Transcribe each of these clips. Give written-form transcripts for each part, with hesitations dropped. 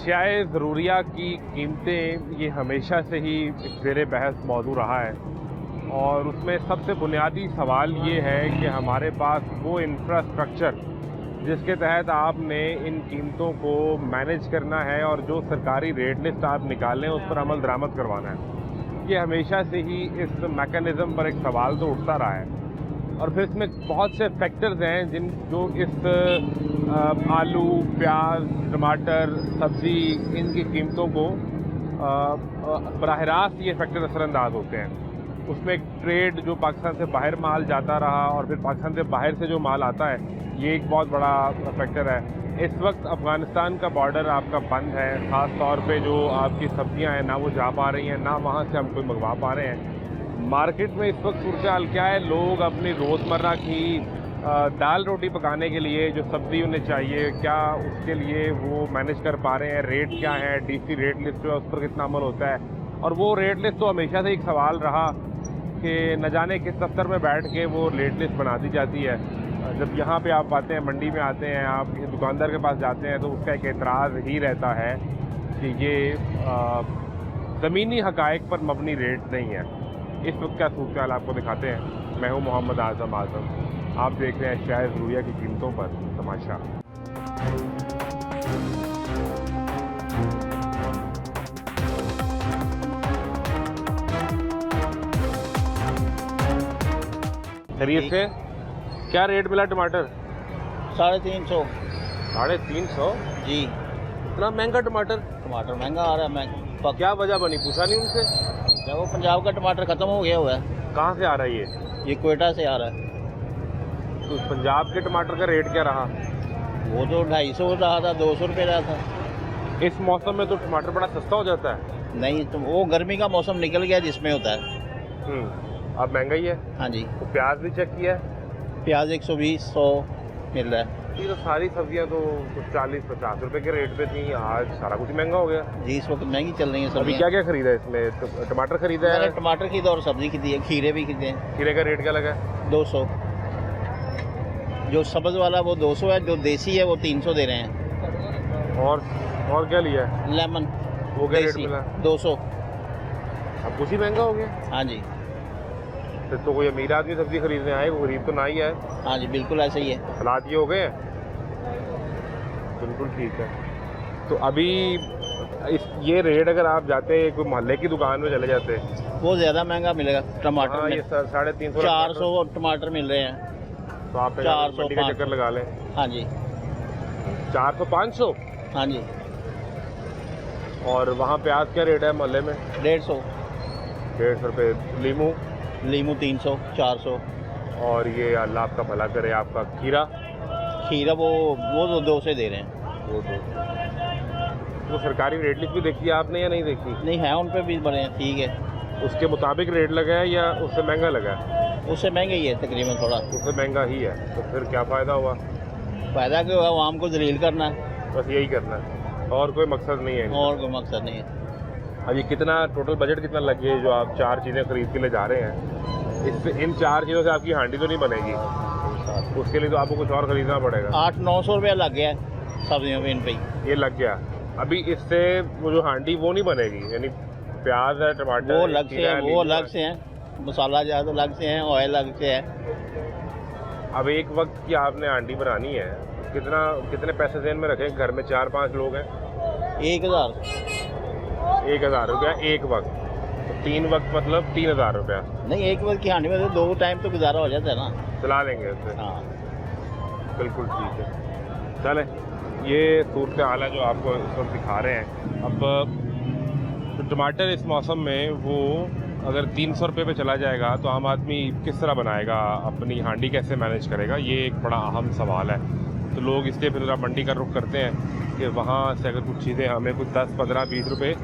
अशियाए ज़रूरिया की कीमतें ये हमेशा से ही ज़ेर बहस मौजू रहा है और उसमें सबसे बुनियादी सवाल ये है कि हमारे पास वो इंफ्रास्ट्रक्चर जिसके तहत आपने इन कीमतों को मैनेज करना है और जो सरकारी रेट लिस्ट आप निकालें उस पर अमल दरामद करवाना है। ये हमेशा से ही इस मैकेनिज़्म पर एक सवाल तो उठता रहा है और फिर इसमें बहुत से फैक्टर्स हैं जो इस आलू, प्याज, टमाटर, सब्ज़ी इनकी कीमतों को बराह रास्त ये फैक्टर असरअंदाज होते हैं। उसमें एक ट्रेड जो पाकिस्तान से बाहर माल जाता रहा और फिर पाकिस्तान से बाहर से जो माल आता है ये एक बहुत बड़ा फैक्टर है। इस वक्त अफ़गानिस्तान का बॉर्डर आपका बंद है, ख़ास तौर पे जो आपकी सब्ज़ियां हैं ना वो जा पा रही हैं ना वहाँ से हम कोई मंगवा पा रहे हैं। मार्केट में इस वक्त सूरत हाल क्या है, लोग अपनी रोज़मर्रा की दाल रोटी पकाने के लिए जो सब्ज़ी उन्हें चाहिए क्या उसके लिए वो मैनेज कर पा रहे हैं, रेट क्या है, डीसी रेट लिस्ट जो है उस पर कितना अमल होता है। और वो रेट लिस्ट तो हमेशा से एक सवाल रहा कि न जाने किस दफ्तर में बैठ के वो रेट लिस्ट बना दी जाती है। जब यहाँ पे आप आते हैं, मंडी में आते हैं, आप किसी दुकानदार के पास जाते हैं तो उसका एक एतराज़ ही रहता है कि ये ज़मीनी हक़ाइक़ पर मबनी रेट नहीं है। इस वक्त क्या सूरत हाल आपको दिखाते हैं। मैं हूँ मोहम्मद आज़म। आप देख रहे हैं अशियाए ज़रूरिया की कीमतों पर तमाशा। खरीद से क्या रेट मिला टमाटर? 350। 350 जी। इतना महंगा टमाटर? टमाटर महंगा आ रहा है। मैं क्या वजह बनी, पूछा नहीं उनसे? जब वो पंजाब का टमाटर ख़त्म हो गया हुआ है। कहाँ से आ रहा है ये कोयटा से आ रहा है। तो पंजाब के टमाटर का रेट क्या रहा? वो तो 250 रहा था, 200 रुपये रहा था। इस मौसम में तो टमाटर बड़ा सस्ता हो जाता है। नहीं तो वो गर्मी का मौसम निकल गया जिसमें होता है। अब महंगा ही है। हाँ जी। तो प्याज भी चेक किया है? प्याज 120-100 मिल रहा है। ये तो सारी सब्जियां तो कुछ 40-50 रुपए के रेट पे थी, आज सारा कुछ महंगा हो गया जी। इस वक्त महंगी चल रही है अभी। सब्जियां। क्या क्या खरीदा है इसमें? तो टमाटर खरीदा है? टमाटर खरीदा और सब्जी खरीदी है, खीरे भी खरीदे हैं। खीरे का रेट क्या लगा? 200। जो सब्ज वाला वो 200 है, जो देसी है वो 300 दे रहे हैं। और क्या लिया है? लेमन वो क्या रेट मिला? 200। अब कुछ ही महंगा हो गया। हाँ जी। तो कोई अमीर आदमी सब्जी खरीदने आए, वो गरीब तो ना ही आए। हाँ जी, बिल्कुल ऐसा ही है। हालात ये हो गए हैं। बिल्कुल ठीक है। तो अभी ये रेट अगर आप जाते कोई मोहल्ले की दुकान में चले जाते वो ज़्यादा महंगा मिलेगा टमाटर। हाँ, में ये 350 400 टमाटर मिल रहे हैं। तो आप 400 का चक्कर लगा लें। हाँ जी। 400-500। हाँ जी। और वहाँ प्याज क्या रेट है मोहल्ले में? 150 रुपये। लीमू 300-400। और ये अल्लाह आपका भला करे, आपका खीरा वो तो 2 से दे रहे हैं। वो सरकारी रेट लिस्ट भी देखी है आपने या नहीं देखी? नहीं है, उन पे भी बड़े हैं। ठीक है। उसके मुताबिक रेट लगा है या उससे महंगा लगा है? उससे महंगा ही है तकरीबन, थोड़ा उससे महंगा ही है। तो फिर क्या फ़ायदा हुआ? फ़ायदा क्यों हुआ? आवाम को जलील करना है, बस यही करना है और कोई मकसद नहीं है। और कोई मकसद नहीं है। अब ये कितना टोटल बजट कितना लग गया जो आप 4 चीज़ें खरीद के ले जा रहे हैं? इससे इन 4 चीज़ों से आपकी हांडी तो नहीं बनेगी, उसके लिए तो आपको कुछ और ख़रीदना पड़ेगा। 800-900 रुपया लग गया है सब्जियों पे, इन पे ये लग गया। अभी इससे वो जो हांडी वो नहीं बनेगी, यानी प्याज है, टमाटर वो अलग से है, वो अलग से हैं, मसाला ज़्यादा अलग से हैं, ऑयल अलग से है। अब एक वक्त की आपने हांडी बनानी है, कितने पैसे जेन में रखें? घर में 4-5 लोग हैं। 1000 रुपया एक वक्त, तो 3 वक्त मतलब 3000 रुपया। नहीं, एक वक्त की हांडी में तो 2 टाइम तो गुजारा हो जाता है ना। चला लेंगे उससे। हाँ, बिल्कुल ठीक है। चले, ये सूरत हाल है जो आपको इस वक्त दिखा रहे हैं। अब तो टमाटर इस मौसम में वो अगर 300 रुपये पे चला जाएगा तो आम आदमी किस तरह बनाएगा, अपनी हांडी कैसे मैनेज करेगा, ये एक बड़ा अहम सवाल है। तो लोग इसलिए फिर मंडी का रुख करते हैं कि वहाँ से अगर कुछ चीज़ें हमें कुछ 10, 15, 20 रुपये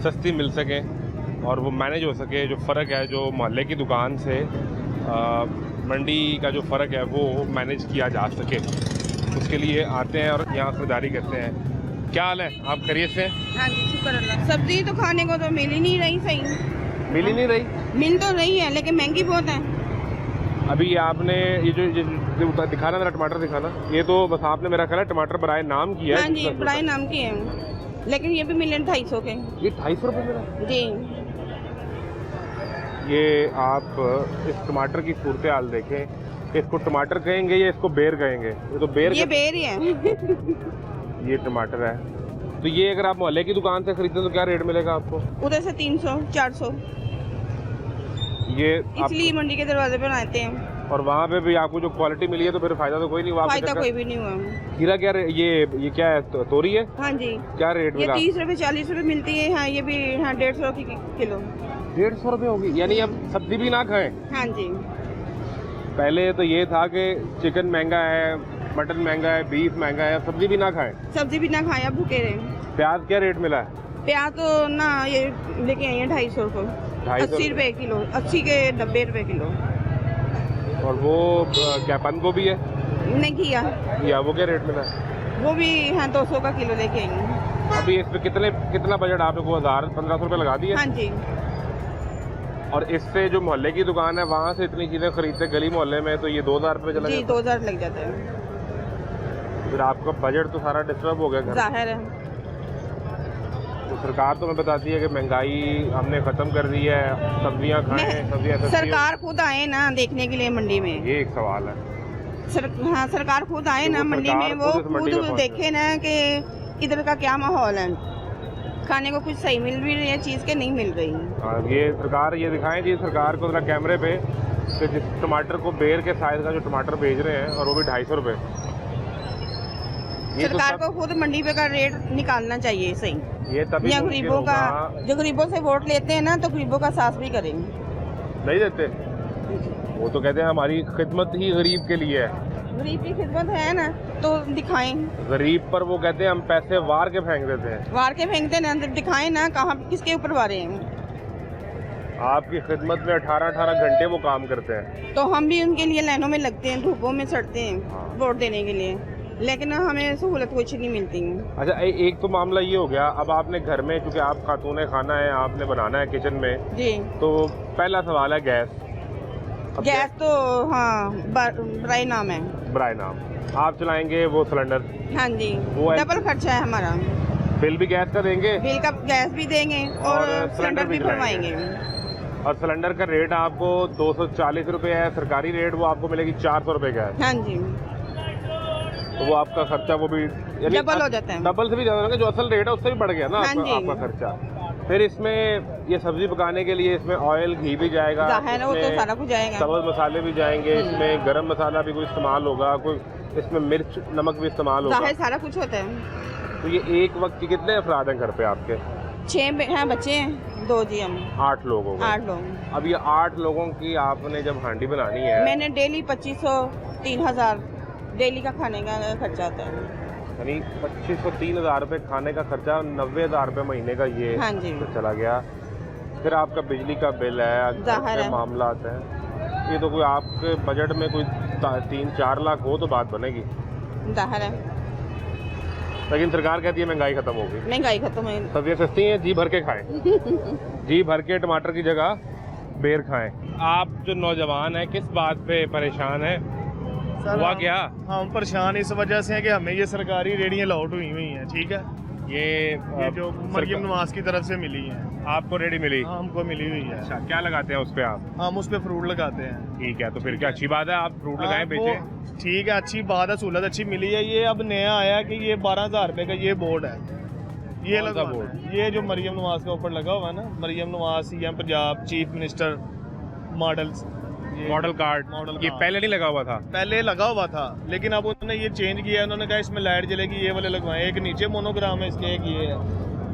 सस्ती मिल सकें और वो मैनेज हो सके। जो फ़र्क है जो मोहल्ले की दुकान से मंडी का जो फ़र्क है वो मैनेज किया जा सके, उसके लिए आते हैं और यहाँ खरीदारी करते हैं। क्या हाल है, आप खरीद से? हाँ जी, शुक्र अल्लाह। सब्जी तो खाने को तो मिल ही नहीं रही सही। मिल ही नहीं रही? मिल तो रही है लेकिन महंगी बहुत है। अभी आपने ये जो दिखाना, मेरा टमाटर दिखाना, ये तो बस आपने मेरा ख्याल है टमाटर बराए नाम किया है। हाँ जी, बराए नाम की है। लेकिन ये भी मिले 250 के। ये 250 रुपये मिला। जी ये आप इस टमाटर की सूरत हाल देखें, इसको टमाटर कहेंगे या इसको बेर कहेंगे? ये तो बेर, ये बेर ही है। ये टमाटर है। तो ये अगर आप मोहल्ले की दुकान से खरीदते तो क्या रेट मिलेगा आपको? उधर से 300 400, ये इसलिए मंडी के दरवाजे पे आते हैं। और वहाँ पे भी आपको जो क्वालिटी मिली है तो फिर फायदा तो कोई नहीं हुआ। फायदा कोई भी नहीं हुआ। खीरा क्या ये क्या है, तोरी है? हाँ जी, क्या रेट ये मिला? 30 रुपए 40 रुपए मिलती है। हाँ ये भी, हाँ 150 की किलो। 150 रुपये होगी, यानी अब सब्जी भी ना खाएं। हाँ जी, पहले तो ये था कि चिकन महंगा है, मटन महंगा है, बीफ महंगा है, सब्जी भी ना खाएं। सब्जी भी ना खाए, अब भूखे रहे। प्याज क्या रेट मिला है? प्याज तो ना ये लेके आई है 250 रुपए, 80 रुपए किलो, 80 के 90 रुपए किलो। और वो क्या बंद गोभी है नहीं किया, या वो क्या रेट मिला है? वो भी हाँ 200 का किलो लेके आई हूँ। अभी इस पे कितना बजट आपने को 1000-1500 रुपये लगा दिए? हाँ जी, और इससे जो मोहल्ले की दुकान है वहाँ से इतनी चीज़ें खरीदते गली मोहल्ले में तो ये 2000 रुपये चला जी जाता 2000 लग जाता है। है। फिर आपका बजट तो सारा डिस्टर्ब हो गया घर। जाहिर है, तो सरकार तो हमें बताती है कि महंगाई हमने खत्म कर दी है, सब्जियां खाएं, सब्जियां सस्ती सरकार खुद आए ना देखने के लिए मंडी में। ये एक सवाल है। हाँ सरकार खुद आए ना वो मंडी सरकार में, वो खुद इस मंडी में खुद पहुंचे। देखे ना कि इधर का क्या माहौल है, खाने को कुछ सही मिल भी रही है चीज़ के नहीं मिल रही। हाँ, ये सरकार ये दिखाएं जी सरकार को जरा कैमरे पे कि जिस टमाटर को बेर के साइज का जो टमाटर बेच रहे हैं और वो भी 250 रुपये। सरकार को खुद मंडी पे का रेट निकालना चाहिए सही, ये तभी या मुमकिन गरीबों का, होगा। जो गरीबों से वोट लेते हैं ना तो गरीबों का साथ भी करें। नहीं देते, वो तो कहते हैं हमारी खिदमत ही गरीब के लिए है। गरीब की खिदमत है ना तो दिखाएं। गरीब पर वो कहते हैं हम पैसे वार के फेंक देते हैं। वार के फेंकते ना, दिखाएं ना कहाँ किसके ऊपर वारे हैं। आपकी खिदमत में 18-18 घंटे वो काम करते हैं। तो हम भी उनके लिए लाइनों में लगते हैं, धूपों में सड़ते हैं हाँ। वोट देने के लिए, लेकिन हमें सहूलत कुछ नहीं मिलती। अच्छा एक तो मामला ये हो गया, अब आपने घर में चूंकि आप खातून खाना है, आपने बनाना है किचन में, जी तो पहला सवाल है गैस। अब गैस तो हाँ बराए नाम है। बराए नाम आप चलाएंगे वो सिलेंडर, हाँ जी, वो है- डबल खर्चा है हमारा। बिल भी गैस का देंगे बिल का गैस भी देंगे और सिलेंडर भी चलाएंगे। भरवाएंगे। और सिलेंडर का रेट आपको 240 रुपये है, सरकारी रेट वो आपको मिलेगी 400 रुपये का है। हाँ जी, तो वो आपका खर्चा वो भी यानी डबल हो जाता है। डबल से भी ज्यादा होगा, जो असल रेट है उससे भी बढ़ गया ना हाँ आपका, जी। आपका खर्चा। फिर इसमें ये सब्जी पकाने के लिए इसमें ऑयल घी भी जाएगा, जाहिर है वो तो इसमें सारा कुछ जाएगा। सब्ज मसाले भी जाएंगे, इसमें गरम मसाला भी कोई इस्तेमाल होगा, कोई इसमें मिर्च नमक भी इस्तेमाल होगा। जाहिर सारा कुछ होता है। तो ये एक वक्त के कितने अफराद हैं घर पे आपके? 6 हाँ बच्चे हैं, 2 जी हम 8 लोग हो गए। 8 लोग। अब ये 8 लोगों की आपने जब हांडी बनानी है, मैंने डेली 2500 3000 डेली का खाने का खर्चा आता है। यानी 2500-3000 रुपये खाने का खर्चा, 90,000 रुपये महीने का ये हाँ जी। चला गया। फिर आपका बिजली का बिल है, जाहिर है। मामला है, ये तो कोई आपके बजट में कोई 3-4 लाख हो तो बात बनेगी। जाहिर है, लेकिन सरकार कहती है महंगाई खत्म हो गई, महंगाई खत्म है। सब्जियां सस्ती हैं, जी भर के खाएं। जी भर के टमाटर की जगह बेर खाएं। आप जो नौजवान हैं किस बात पे परेशान हैं? हुआ क्या? हम परेशान इस वजह से हैं कि हमें ये सरकारी रेडियाँ लॉट हुई हैं, ठीक है, ये जो मरियम नवाज की तरफ से मिली हैं, आपको रेडी मिली? हमको मिली हुई है। अच्छा, क्या लगाते हैं उस पे आप? हम उस पे फ्रूट लगाते हैं। ठीक है, तो फिर क्या अच्छी बात है, आप फ्रूट लगाएं, वो बेचें। ठीक है, अच्छी बात है, सहूलत अच्छी मिली है। ये अब नया आया है कि ये 12,000 रुपये का ये बोर्ड है, ये कौन सा लगवाना बोर्ड? है। ये जो मरियम नवाज के ऊपर लगा हुआ है ना, Maryam Nawaz CM Punjab, chief minister models, model card, model ये कार्ड। पहले नहीं लगा हुआ था? पहले लगा हुआ था, लेकिन अब उन्होंने ये चेंज किया है। उन्होंने कहा इसमें लाइट जलेगी, ये वाले लगवाएं। एक नीचे मोनोग्राम है इसके, एक ये है,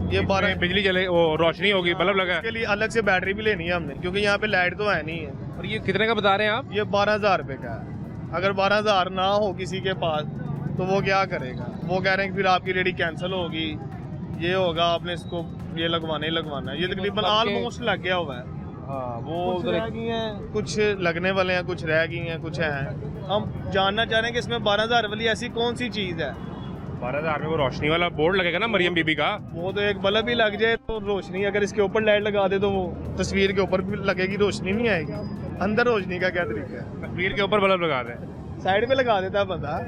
ये इसमें 12 बिजली जले, वो रोशनी होगी, बल्ब लगा इसके है। लिए अलग से बैटरी भी लेनी है हमने, क्योंकि यहाँ पे लाइट तो है नहीं है। और ये कितने का बता रहे हैं आप? ये 12,000 रुपये का है। अगर 12,000 ना हो किसी के पास तो वो क्या करेगा? वो कह रहे हैं कि फिर आपकी रेडी कैंसिल होगी, ये होगा, आपने इसको ये लगवाना ही लगवाना है। ये तकरीबन ऑलमोस्ट लग गया हुआ है। हाँ, वो कुछ रह गई हैं, कुछ लगने वाले हैं, कुछ रह गई हैं, कुछ हैं। हम जानना चाह रहे हैं कि इसमें 12,000 वाली ऐसी कौन सी चीज़ है? 12,000 में वो रोशनी वाला बोर्ड लगेगा ना मरियम बीबी का? वो तो एक बल्ब ही लग जाए तो रोशनी, अगर इसके ऊपर लाइट लगा दे तो वो तस्वीर के ऊपर भी लगेगी, रोशनी नहीं आएगी। अंदर रोशनी का क्या तरीका है? तस्वीर के ऊपर बल्ब लगा दें। साइड पे लगा देता है बंदा।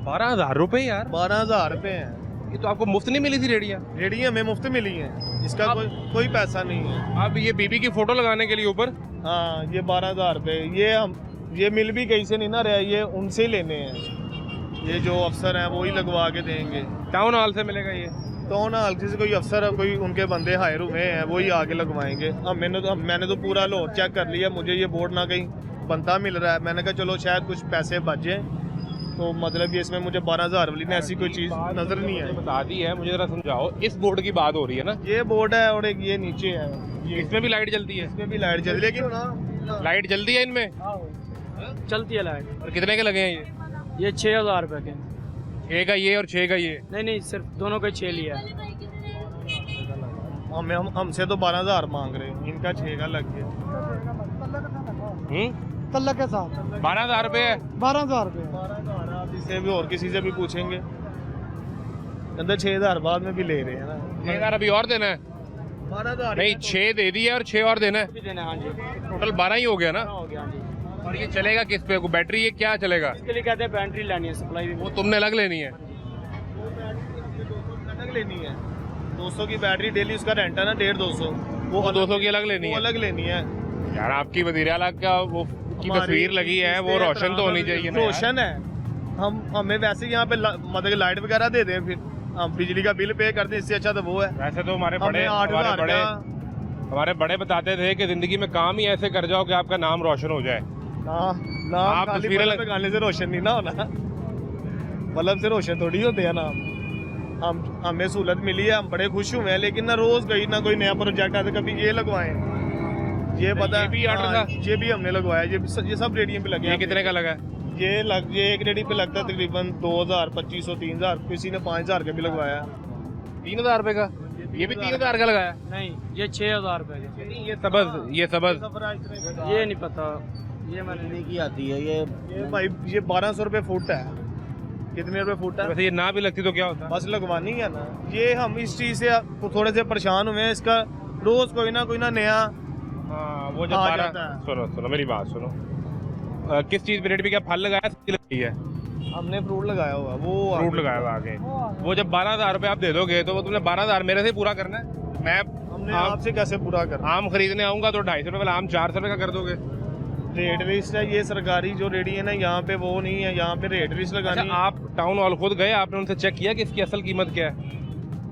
12,000 रुपये यार? 12,000 रुपये हैं। ये तो आपको मुफ्त नहीं मिली थी रेडियाँ? रेडी हमें मुफ्त मिली हैं, इसका कोई पैसा नहीं है। अब ये बीबी की फोटो लगाने के लिए ऊपर? हाँ, ये 12,000 रुपये ये मिल भी कहीं से नहीं ना रहे, ये उनसे ही लेने हैं। ये जो अफसर हैं वो ही लगवा के देंगे। टाउन हॉल से मिलेगा ये? टाउन हॉल से कोई अफसर कोई उनके बंदे हायर हुए हैं, वही आगे लगवाएंगे। अब मैंने तो पूरा लाहौर चेक कर लिया, मुझे ये बोर्ड ना कहीं बनता मिल रहा है। मैंने कहा चलो शायद कुछ पैसे बच जाएं, तो मतलब ये इसमें मुझे 12,000 वाली में ऐसी कोई चीज़ नज़र नहीं आई। बता दी है, मुझे जरा समझाओ। इस बोर्ड की बात हो रही है ना? ये बोर्ड है और एक ये नीचे है, ये इसमें भी लाइट जलती है? इसमें भी लाइट चल, लेकिन लाइट जल्दी है इनमें? चलती है लाइट। और कितने के लगे हैं ये 6,000 रुपये के। 6 का ये और 6 का ये? नहीं, सिर्फ दोनों का 6 लिया है। हमसे तो 12,000 मांग रहे हैं, इनका 6 का लग गया। तल्ला के साथ 12,000 रुपये है? 12,000 रुपये। 12,000 आप इससे भी और किसी से भी पूछेंगे, अंदर 6,000 बाद में भी ले रहे हैं ना। 6,000 अभी और देना है? 12,000 नहीं, 6 दे दिया और 6 और देना है, भी देना। हाँ जी, टोटल 12 ही हो गया ना? हो गया। हाँ जी, और ये चलेगा किस पे? बैटरी ये क्या चलेगा? इसके लिए कहते हैं बैटरी लेनी है, सप्लाई भी। वो तुमने अलग लेनी है? अलग लेनी है, 200 की बैटरी डेली उसका रेंट है ना, 150-200, वो 200 की अलग लेनी वो है? अलग लेनी है यार आपकी वज़ीर आला का वो की तस्वीर लगी है, वो रोशन तो होनी चाहिए ना यार। रोशन है। हमें वैसे यहाँ पे मतलब लाइट वगैरह दे दें, फिर हम बिजली का बिल पे कर दें, इससे अच्छा तो वो है। वैसे तो हमारे हमें 8,000 हमारे बड़े बताते थे कि जिंदगी में काम ही ऐसे कर जाओ कि आपका नाम रोशन हो जाए। नाम आप खाली तस्वीरें बल्ब लगाने से रोशन नहीं ना होना, बल्ब से रोशन थोड़ी होते हैं नाम। हमें सहूलत मिली है, हम बड़े खुश हुए हैं, लेकिन ना रोज कोई नया प्रोजेक्ट आता, कभी ये लगवाएं, ये पता ये भी ऑर्डर हाँ, था? ये भी हमने लगवाया, ये सब रेडियो पे लगे ये हैं। कितने का लगा है? ये एक रेडी पे लगता है तकरीबन 2,000, 2,500, 3,000, किसी ने 5,000 का भी लगवाया। 3,000 रुपए का? ये भी 3,000 का लगाया? नहीं, ये 6,000 रुपये के। ये सबज ये नहीं पता, ये मैंने नहीं की आती है ये भाई ये 1,200 रुपये फुट है। कितने रुपए फुट है? वैसे ये ना भी लगती तो क्या होता? बस लगवानी है ना। ये हम इस चीज़ से थोड़े से परेशान हुए हैं, इसका रोज कोई ना नया हाँ, वो जब आ 12 जाता है। सुनो मेरी बात सुनो। किस चीज पे रेट पे क्या फल लगाया? सब्जी लगी है? हमने फ्रूट लगाया हुआ, वो फ्रूट लगाया हुआ आगे। वो जब 12,000 रुपए आप दे दोगे तो वो तुमने 12,000 मेरे से ही पूरा करना है? मैं हमने आपसे कैसे पूरा करना? आम खरीदने आऊंगा तो 250 रुपए वाला आम 400 रुपए का कर दोगे? रेट लिस्ट है, ये सरकारी जो रेडी है ना, यहाँ पे वो नहीं है, यहाँ पे रेट लिस्ट लगानी अच्छा, आप टाउन हॉल खुद गए, आपने उनसे चेक किया कि इसकी असल कीमत क्या है?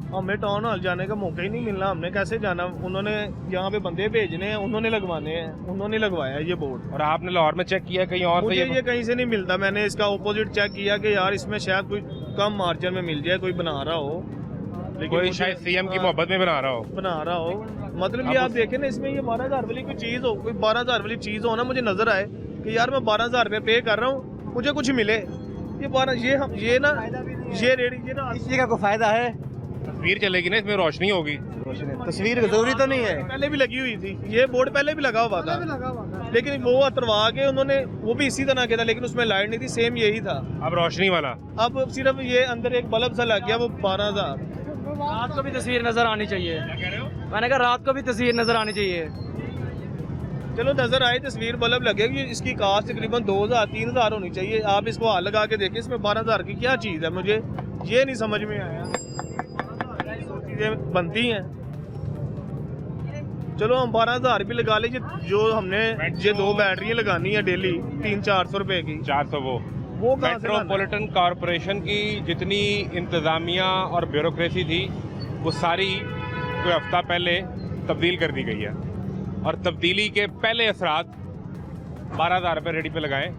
हमें टाउन हॉल जाने का मौका ही नहीं मिलना। हमने कैसे जाना? उन्होंने यहाँ पे बंदे भेजने हैं, उन्होंने लगवाने हैं, उन्होंने लगवाया ये बोर्ड। और आपने लाहौर में चेक किया कहीं और? मुझे से ये कहीं से नहीं मिलता। मैंने इसका ऑपोजिट चेक किया कि यार इसमें शायद कोई कम मार्जिन में मिल जाए, कोई बना रहा हो, लेकिन कोई मुझे- शायद सीएम की मोहब्बत में बना रहा हो। बना रहा हो, मतलब ये आप देखें ना, इसमें ये 12,000 वाली कोई चीज़ हो, कोई 12,000 वाली चीज़ हो ना, मुझे नजर आए कि यार मैं 12,000 रुपये पे कर रहा हूँ, मुझे कुछ मिले। ये 12 ये ना ये रेडी ये ना इस चीज़ का कोई फायदा है? तस्वीर चलेगी ना, इसमें रोशनी होगी। तस्वीर जरूरी तो नहीं है। पहले भी लगी हुई थी, ये बोर्ड पहले भी लगा हुआ था, लेकिन वो अतरवा के उन्होंने, वो भी इसी तरह के था, लेकिन उसमें लाइट नहीं थी, सेम यही था। अब रोशनी वाला अब सिर्फ ये अंदर एक बल्ब सा लग गया, वो 12,000। रात को भी तस्वीर नजर आनी चाहिए। मैंने कहा रात को भी तस्वीर नजर आनी चाहिए। चलो नजर आए तस्वीर, बल्ब लगेगी, इसकी कास्ट तकरीबन 2,000 3,000 होनी चाहिए। आप इसको हाल लगा के देखिए, इसमें 12,000 की क्या चीज़ है, मुझे ये नहीं समझ में आया। चीज़ें बनती हैं, चलो हम 12,000 भी लगा लीजिए। जो हमने ये 2 बैटरियाँ लगानी है डेली 300-400 रुपए की, 400 वो कहाँ से लाना है? मेट्रोपॉलिटन कॉरपोरेशन की जितनी इंतज़ामिया और ब्यूरोक्रेसी थी वो सारी कोई हफ्ता पहले तब्दील कर दी गई है, और तब्दीली के पहले असरात 12,000 रुपये रेडी पे लगाएं।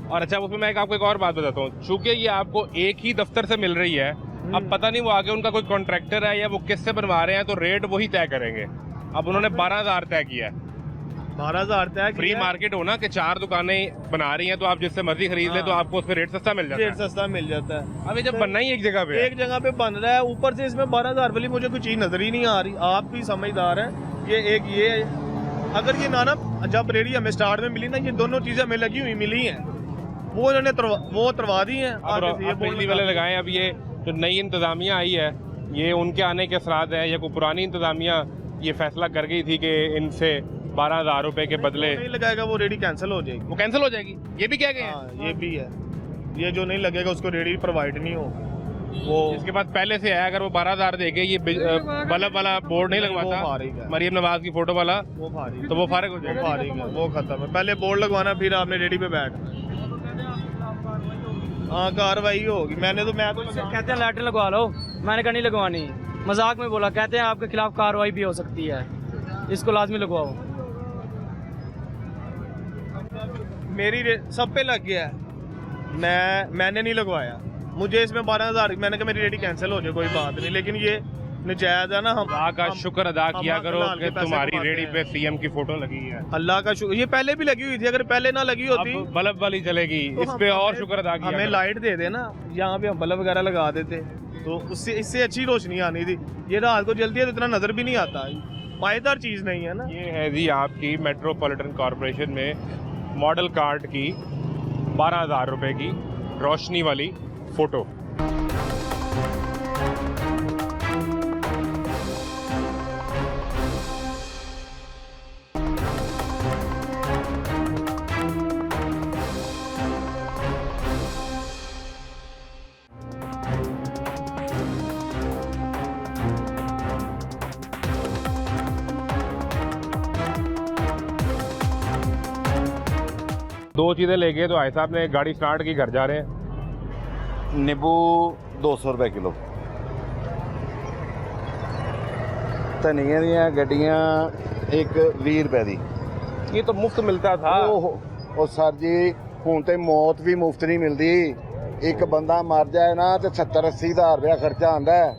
और अच्छा, उसमें मैं आपको एक और बात बताता हूँ, चूँकि ये आपको एक ही दफ्तर से मिल रही है, अब पता नहीं वो आगे उनका कोई कॉन्ट्रैक्टर है या वो किससे बनवा रहे हैं, तो रेट वही तय करेंगे। अब उन्होंने 12,000 तय किया है। 12,000 तय फ्री मार्केट हो ना कि 4 दुकानें बना रही हैं, तो आप जिससे मर्जी खरीद ले, तो आपको उस पर रेट सस्ता मिल जाता रेट है। सस्ता मिल जाता है। अब ये जब बनना ही एक जगह पे है, एक जगह पे बन रहा है, ऊपर से इसमें 12,000 वाली मुझे कोई चीज़ नजर ही नहीं आ रही। आप भी समझदार हैं, ये अगर ये ना जब रेडी हमें स्टार्ट में मिली ना, ये दोनों चीज़ें हमें लगी हुई मिली हैं, वो इन्होंने तरवा दी हैं। अब बिजली वाले लगाए। अब ये जो नई इंतज़ामिया आई है, ये उनके आने के असरात हैं, या कोई पुरानी इंतज़ामिया ये फैसला कर गई थी कि इनसे 12,000 रुपए के बदले नहीं लगाएगा वो रेडी कैंसिल हो जाएगी। वो कैंसिल हो जाएगी, ये भी कह गए हैं। हाँ, ये भी है, ये जो नहीं लगेगा उसको रेडी प्रोवाइड नहीं होगा। वो इसके पास पहले से है, अगर वो 12,000 देके ये बल्ब वाला बोर्ड नहीं वो लगवाता फारिग है, मरियम नवाज की फोटो वाला, वो फारिग तो वो फारिग हो वो जाएगा। फारिग है, वो खत्म है। पहले बोर्ड लगवाना, फिर आपने रेडी पे बैठ। हाँ कार्रवाई होगी। मैं तो कहते हैं लैटरिन लगवा लो, मैंने कहा नहीं लगवानी, मजाक में बोला। कहते हैं आपके खिलाफ कार्रवाई भी हो सकती है, इसको लाजमी लगवाओ। मेरी सब पे लग गया है, मैंने नहीं लगवाया। मुझे इसमें 12,000, मैंने कहा मेरी रेडी कैंसिल हो जाए कोई बात नहीं, लेकिन ये नजायज है ना। हम अल्लाह का शुक्र अदा किया हम करो हलाल कि के पैसे तुम्हारी कमाते रेडी हैं। पे सीएम की फोटो लगी है। अल्लाह का शुक्र, ये पहले भी लगी हुई थी, अगर पहले ना लगी होती अब बल्ब वाली चलेगी, तो इस हम- पे और शुक्र अदा किया हमें करो। लाइट दे देना, यहाँ पे हम बल्ब वगैरह लगा देते, तो उससे इससे अच्छी रोशनी आनी थी। ये रात को जल्दी है तो इतना नजर भी नहीं आता, पायदार चीज नहीं है ना। ये है जी आपकी मेट्रोपॉलिटन कॉरपोरेशन में मॉडल कार्ड की 12,000 रुपए की रोशनी वाली फोटो। दो चीज़ें लेके तो भाई साहब ने गाड़ी स्टार्ट की, घर जा रहे हैं। नींबू 200 रुपए किलो, धनिया ਦੀਆਂ ਗੱਡੀਆਂ ਇੱਕ 20 ਰੁਪਏ ਦੀ। ये तो मुफ्त मिलता था। ਉਹ ਸਰ ਜੀ ਹੁਣ ਤੇ ਮੌਤ ਵੀ ਮੁਫਤ ਨਹੀਂ ਮਿਲਦੀ। ਇੱਕ ਬੰਦਾ ਮਰ ਜਾਏ ਨਾ ਤੇ 70-80 ਹਜ਼ਾਰ ਰੁਪਇਆ ਖਰਚਾ ਆਉਂਦਾ ਹੈ।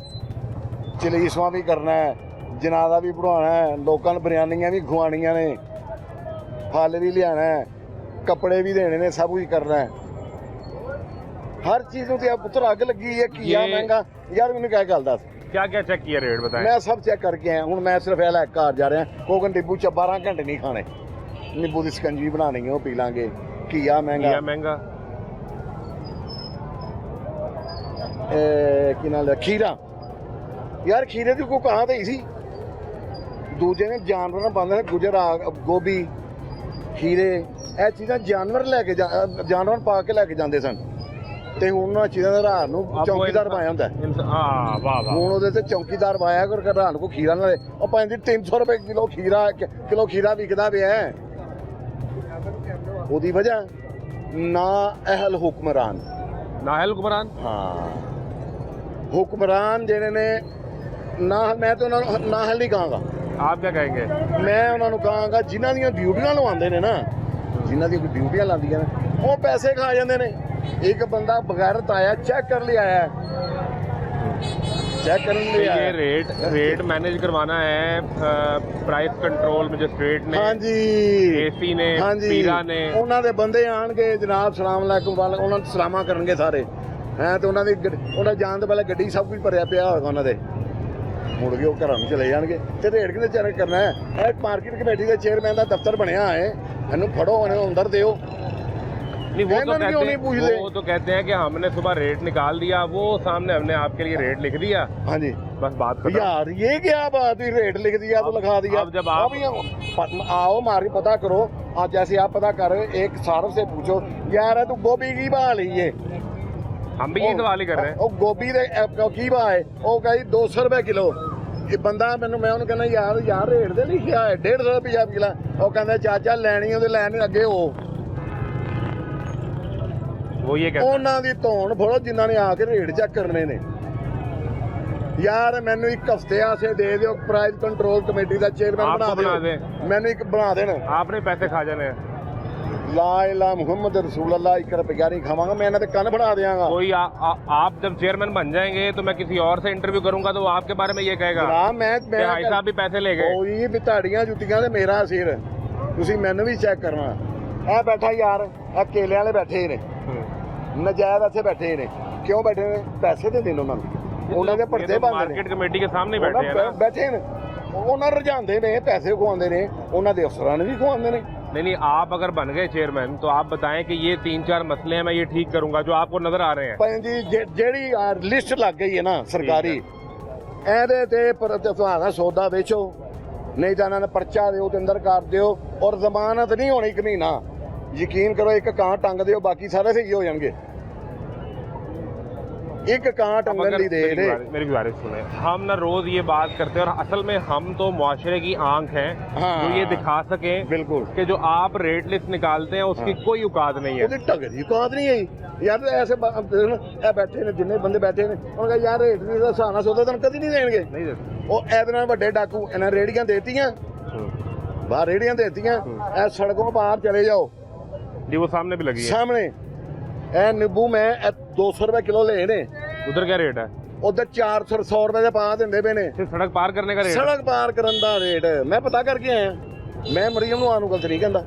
ਚਲੀਸਵਾਂ ਵੀ ਕਰਨਾ ਹੈ, ਜਨਾਜ਼ਾ ਵੀ ਪੜਾਉਣਾ ਹੈ, ਲੋਕਾਂ ਨੂੰ ਬਿਰਿਆਨੀਆਂ ਵੀ ਖਵਾਉਣੀਆਂ ਨੇ, ਫਲ ਵੀ ਲਿਆਣਾ ਹੈ, ਕੱਪੜੇ ਵੀ ਦੇਣੇ ਨੇ, ਸਭ ਕੁਝ ਕਰਨਾ ਹੈ। ਹਰ ਚੀਜ਼ ਨੂੰ ਤੇ ਆ ਪੁੱਤਰ ਅੱਗ ਲੱਗੀ ਹੈ। ਕੀ ਆ ਇਹ- ਮਹਿੰਗਾ ਯਾਰ, ਮੈਨੂੰ ਕਿਆ ਗੱਲ ਦੱਸ। क्या क्या चेक किया, रेट बताएं। ਮੈਂ ਸਭ ਚੈੱਕ ਕਰਕੇ ਆਇਆ। ਹੁਣ ਮੈਂ ਸਿਰਫ ਇਹ ਲੈ ਕੇ ਘਰ ਜਾ ਰਿਹਾ। ਕੋਕਨ ਨਿੰਬੂ ਚ 12 ਘੰਟੇ ਨਹੀਂ ਖਾਣੇ। ਨਿੰਬੂ ਦੀ ਸਕੰਜੀ ਬਣਾਣੀ ਹੈ, ਉਹ ਪੀ ਲਾਂਗੇ। ਘੀਆ ਮਹਿੰਗਾ, क्या महंगा? ਕੀ ਨਾਲ ਹੈ, ਖੀਰਾ। ਯਾਰ ਖੀਰੇ ਦੀ ਕੋਈ ਕਹਾਂ ਤੇ ਹੀ ਸੀ। ਦੂਜੇ ਨੇ ਜਾਨਵਰਾਂ ਬੰਦੇ ਨੇ ਗੁਜਰਾ, ਗੋਭੀ, ਖੀਰੇ, ਇਹ ਚੀਜ਼ਾਂ ਜਾਨਵਰ ਲੈ ਕੇ ਜਾਨਵਰ ਪਾ ਕੇ ਲੈ ਕੇ ਜਾਂਦੇ ਸਨ, ਤੇ ਹੁਣ ਉਹਨਾਂ ਚੀਜ਼ਾਂ ਦਾ ਰਾਤ ਨੂੰ अब वो ਚੌਕੀਦਾਰ ਪਾਇਆ ਹੁੰਦਾ। हाँ वाह वाह। ਹੁਣ ਉਹਦੇ ਤੇ ਚੌਕੀਦਾਰ ਪਾਇਆ ਕਰ ਰਾਤ ਨੂੰ ਖੀਰਾ ਨਾਲੇ ਉਹ ਪੈਂਦੀ 300 ਰੁਪਏ ਕਿਲੋ ਖੀਰਾ, ਕਿਲੋ ਖੀਰਾ ਵਿਕਦਾ ਪਿਆ ਹੈ। ਉਹਦੀ ਵਜ੍ਹਾ ਨਾ ਅਹਿਲ ਹੁਕਮਰਾਨ, नाहल हुक्मरान। ਹਾਂ ਹੁਕਮਰਾਨ ਜਿਹੜੇ ਨੇ ਨਾ, ਮੈਂ ਤਾਂ ਉਹਨਾਂ ਨੂੰ ਨਾਹਲ ਨਹੀਂ ਕਹਾਂਗਾ। आप क्या कहेंगे? ਮੈਂ ਉਹਨਾਂ ਨੂੰ ਕਹਾਂਗਾ ਜਿਨ੍ਹਾਂ ਦੀਆਂ ਡਿਊਟੀਆਂ ਲਵਾਉਂਦੇ ਨੇ ਨਾ, ਜਿਨ੍ਹਾਂ ਦੀਆਂ ਡਿਊਟੀਆਂ ਲਾਉਂਦੀਆਂ ਨੇ, ਉਹ ਪੈਸੇ ਖਾ ਜਾਂਦੇ ਨੇ। ਇੱਕ ਬੰਦਾ ਬਗੈਰਤ ਆਇਆ, ਚੈੱਕ ਕਰ ਲਿਆ ਆਇਆ, चेक करने तो ये रेट मैनेज करवाना है प्राइस कंट्रोल मजिस्ट्रेट ने, हाँ जी, एसी ने, हाँ जी, पीरा ने, ਉਹਨਾਂ ਦੇ ਬੰਦੇ ਆਣਗੇ ਜਨਾਬ, ਸਲਾਮ ਅਲੈਕੁਮ ਵਾਲੇ, ਉਹਨਾਂ ਨੂੰ ਸਲਾਮਾ ਕਰਨਗੇ ਸਾਰੇ ਹੈ, ਤੇ ਉਹਨਾਂ ਦੀ ਉਹਨਾਂ ਜਾਣ ਤੋਂ ਪਹਿਲਾਂ ਗੱਡੀ ਸਭ ਕੁਝ ਭਰਿਆ ਪਿਆ ਹੋਏਗਾ ਉਹਨਾਂ ਦੇ। ਮੁੜ ਕੇ ਉਹ ਘਰਾਂ ਨੂੰ ਚਲੇ ਜਾਣਗੇ। ਤੇ ਰੇਟ ਕਿਹਦੇ ਚੈੱਕ ਕਰਨਾ ਹੈ? ਇਹ ਮਾਰਕੀਟ ਕਮੇਟੀ ਦੇ ਚੇਅਰਮੈਨ ਦਾ ਦਫ਼ਤਰ ਬਣਿਆ ਹੈ, ਇਹਨੂੰ ਫੜੋ, ਇਹਨੂੰ ਅੰਦਰ ਦਿਓ। नहीं वो तो क्यों नहीं पूछ ले? वो तो कहते हैं कि हमने सुबह रेट निकाल दिया, वो सामने हमने आपके लिए रेट लिख दिया, हाँ जी, बस बात खत्म। यार ये क्या बात हुई? रेट लिख दिया तो लिखा दिया। अब जब आप आओ मार्केट पता करो, आज जैसे आप पता कर रहे हो, एक सारफ से पूछो यार तू गोभी की भाव ली है, हम भी ये सवाल ही कर रहे हैं। ਉਹ ਗੋਭੀ ਦੇ ਕੀ ਭਾਅ ਹੈ? ਉਹ ਕਹੀ 200 ਰੁਪਏ ਕਿਲੋ। ਇਹ ਬੰਦਾ ਮੈਨੂੰ, ਮੈਂ ਉਹਨੂੰ ਕਹਿੰਦਾ ਯਾਰ ਰੇਟ ਤੇ ਲਿਖਿਆ ਹੈ 150 ਰੁਪਏ ਕਿਲੋ। ਉਹ ਕਹਿੰਦਾ ਚਾਚਾ ਲੈਣੀ ਉਹਦੇ ਲੈਣ ਅੱਗੇ ਹੋ। वो ये कहते हैं। ਉਹਨਾਂ ਦੀ ਧੌਣ ਫੜੋ ਜਿਨ੍ਹਾਂ ਨੇ ਆ ਕੇ ਰੇਟ ਚੈੱਕ ਕਰਨੇ ਨੇ। ਯਾਰ ਮੈਨੂੰ ਇੱਕ ਹਫ਼ਤੇ ਆਸੇ ਦੇ ਦਿਓ, ਪ੍ਰਾਈਸ ਕੰਟਰੋਲ ਕਮੇਟੀ ਦਾ ਚੇਅਰਮੈਨ आपको बना ਬਣਾ दे, ਦਿਓ, ਮੈਨੂੰ ਇੱਕ ਬਣਾ ਦੇਣ। आपने पैसे खा जाने हैं। ਲਾ ਇਲਾ ਮੁਹੰਮਦ ਰਸੂਲ ਅੱਲਾ, 1 ਰੁਪਇਆ ਨਹੀਂ ਖਾਵਾਂਗਾ ਮੈਂ, ਇਹਨਾਂ ਦੇ ਕੰਨ ਫੜਾ ਦਿਆਂਗਾ। कोई आप जब चेयरमैन बन जाएंगे तो मैं किसी और से इंटरव्यू करूंगा तो वो आपके बारे में ये कहेगा ਜਨਾਬ ਮੈਂ कि भाई साहब भी पैसे ले गए। ਕੋਈ ਵੀ ਤੁਹਾਡੀਆਂ ਜੁੱਤੀਆਂ ਤੇ ਮੇਰਾ ਸਿਰ, ਤੁਸੀਂ ਮੈਨੂੰ ਵੀ ਚੈੱਕ ਕਰਨਾ। ਇਹ ਬੈਠਾ ਯਾਰ, ਇਹ ਕੇਲੇ ਵਾਲੇ ਬੈਠੇ ਨੇ, ਨਜਾਇਜ਼ ਇੱਥੇ ਬੈਠੇ ਨੇ। ਕਿਉਂ ਬੈਠੇ ਨੇ? ਪੈਸੇ ਦੇ ਦੇਣ ਉਹਨਾਂ ਨੂੰ, ਉਹਨਾਂ ਦੇ ਪਰਦੇ ਬੰਦ ਨੇ, मार्केट कमेटी के सामने बैठे हैं ना। ਬੈਠੇ ਨੇ, ਉਹਨਾਂ ਰਜਾਉਂਦੇ ਨੇ, ਪੈਸੇ ਖਵਾਉਂਦੇ ਨੇ, ਉਹਨਾਂ ਦੇ ਅਫਸਰਾਂ ਨੂੰ ਵੀ ਖਵਾਉਂਦੇ ਨੇ। नहीं आप अगर बन गए चेयरमैन तो आप बताएं कि ये 3-4 मसले हैं, मैं ये ठीक करूंगा जो आपको नजर आ रहे हैं। ਭਾਈ ਜੀ ਜਿਹੜੀ ਲਿਸਟ ਲੱਗ ਗਈ ਹੈ ਨਾ ਸਰਕਾਰੀ, ਇਹਦੇ ਤੇ ਤੁਹਾਡਾ ਸੌਦਾ ਵੇਚੋ, ਨਹੀਂ ਤਾਂ ਇਹਨਾਂ ਨੇ ਪਰਚਾ ਦਿਓ ਤੇ ਅੰਦਰ ਕਰ ਦਿਓ, ਔਰ ਜ਼ਮਾਨਤ ਨਹੀਂ ਹੋਣੀ 1 ਮਹੀਨਾ। ਯਕੀਨ ਕਰੋ, ਇੱਕ ਕਾਂ ਟੰਗ ਦਿਓ, ਬਾਕੀ ਸਾਰੇ ਸਹੀ ਹੋ ਜਾਣਗੇ। एक कांट अब अंगन अगर ली दे दे मेरी गुजारिश सुने, हम ना रोज ये बात करते हैं और असल में हम तो मुआशरे की आंख हैं हाँ। जो ये दिखा सके बिल्कुल कि जो आप रेट लिस्ट निकालते हैं उसकी हाँ। कोई औकात नहीं है। ਉਹਦੀ ਢੰਗ ਦੀ ਔਕਾਤ ਨਹੀਂ ਹੈ ਯਾਰ। ऐसे ਇਹ ਬੈਠੇ ਨੇ ਜਿੰਨੇ ਬੰਦੇ ਬੈਠੇ ਨੇ ਉਹਨਾਂ ਕਹਾ ਯਾਰ ਰੇਟ ਵੀ ਦਾ ਹਿਸਾਬ ਨਾਲ ਸੌਦਾ ਤੈਨੂੰ ਕਦੀ ਨਹੀਂ ਦੇਣਗੇ। नहीं देते। ਉਹ ਇਹਦੇ ਨਾਲ ਵੱਡੇ ਡਾਕੂ ਇਹਨਾਂ ਰੇੜੀਆਂ ਦੇਤੀਆਂ, ਬਾਹਰ ਰੇੜੀਆਂ ਦੇਤੀਆਂ, ਇਹ ਸੜਕੋਂ ਬਾਹਰ ਚਲੇ ਜਾਓ जी वो सामने भी लगी है। ਸਾਹਮਣੇ ਇਹ ਨਿੰਬੂ ਮੈਂ 200 ਰੁਪਏ ਕਿਲੋ ਲਏ ਨੇ, उधर क्या रेट है? ਉਧਰ 400 ਰੁਪਏ ਦੇ ਪਾ ਦਿੰਦੇ ਪਏ ਨੇ। सिर्फ सड़क पार करने का रेट है? ਸੜਕ ਪਾਰ ਕਰਨ ਦਾ ਰੇਟ ਮੈਂ ਪਤਾ ਕਰਕੇ ਆਇਆ। ਮੈਂ ਮਰੀਮ ਨੂੰ ਆਨੂੰ ਗਲਤ ਨਹੀਂ ਕਹਿੰਦਾ,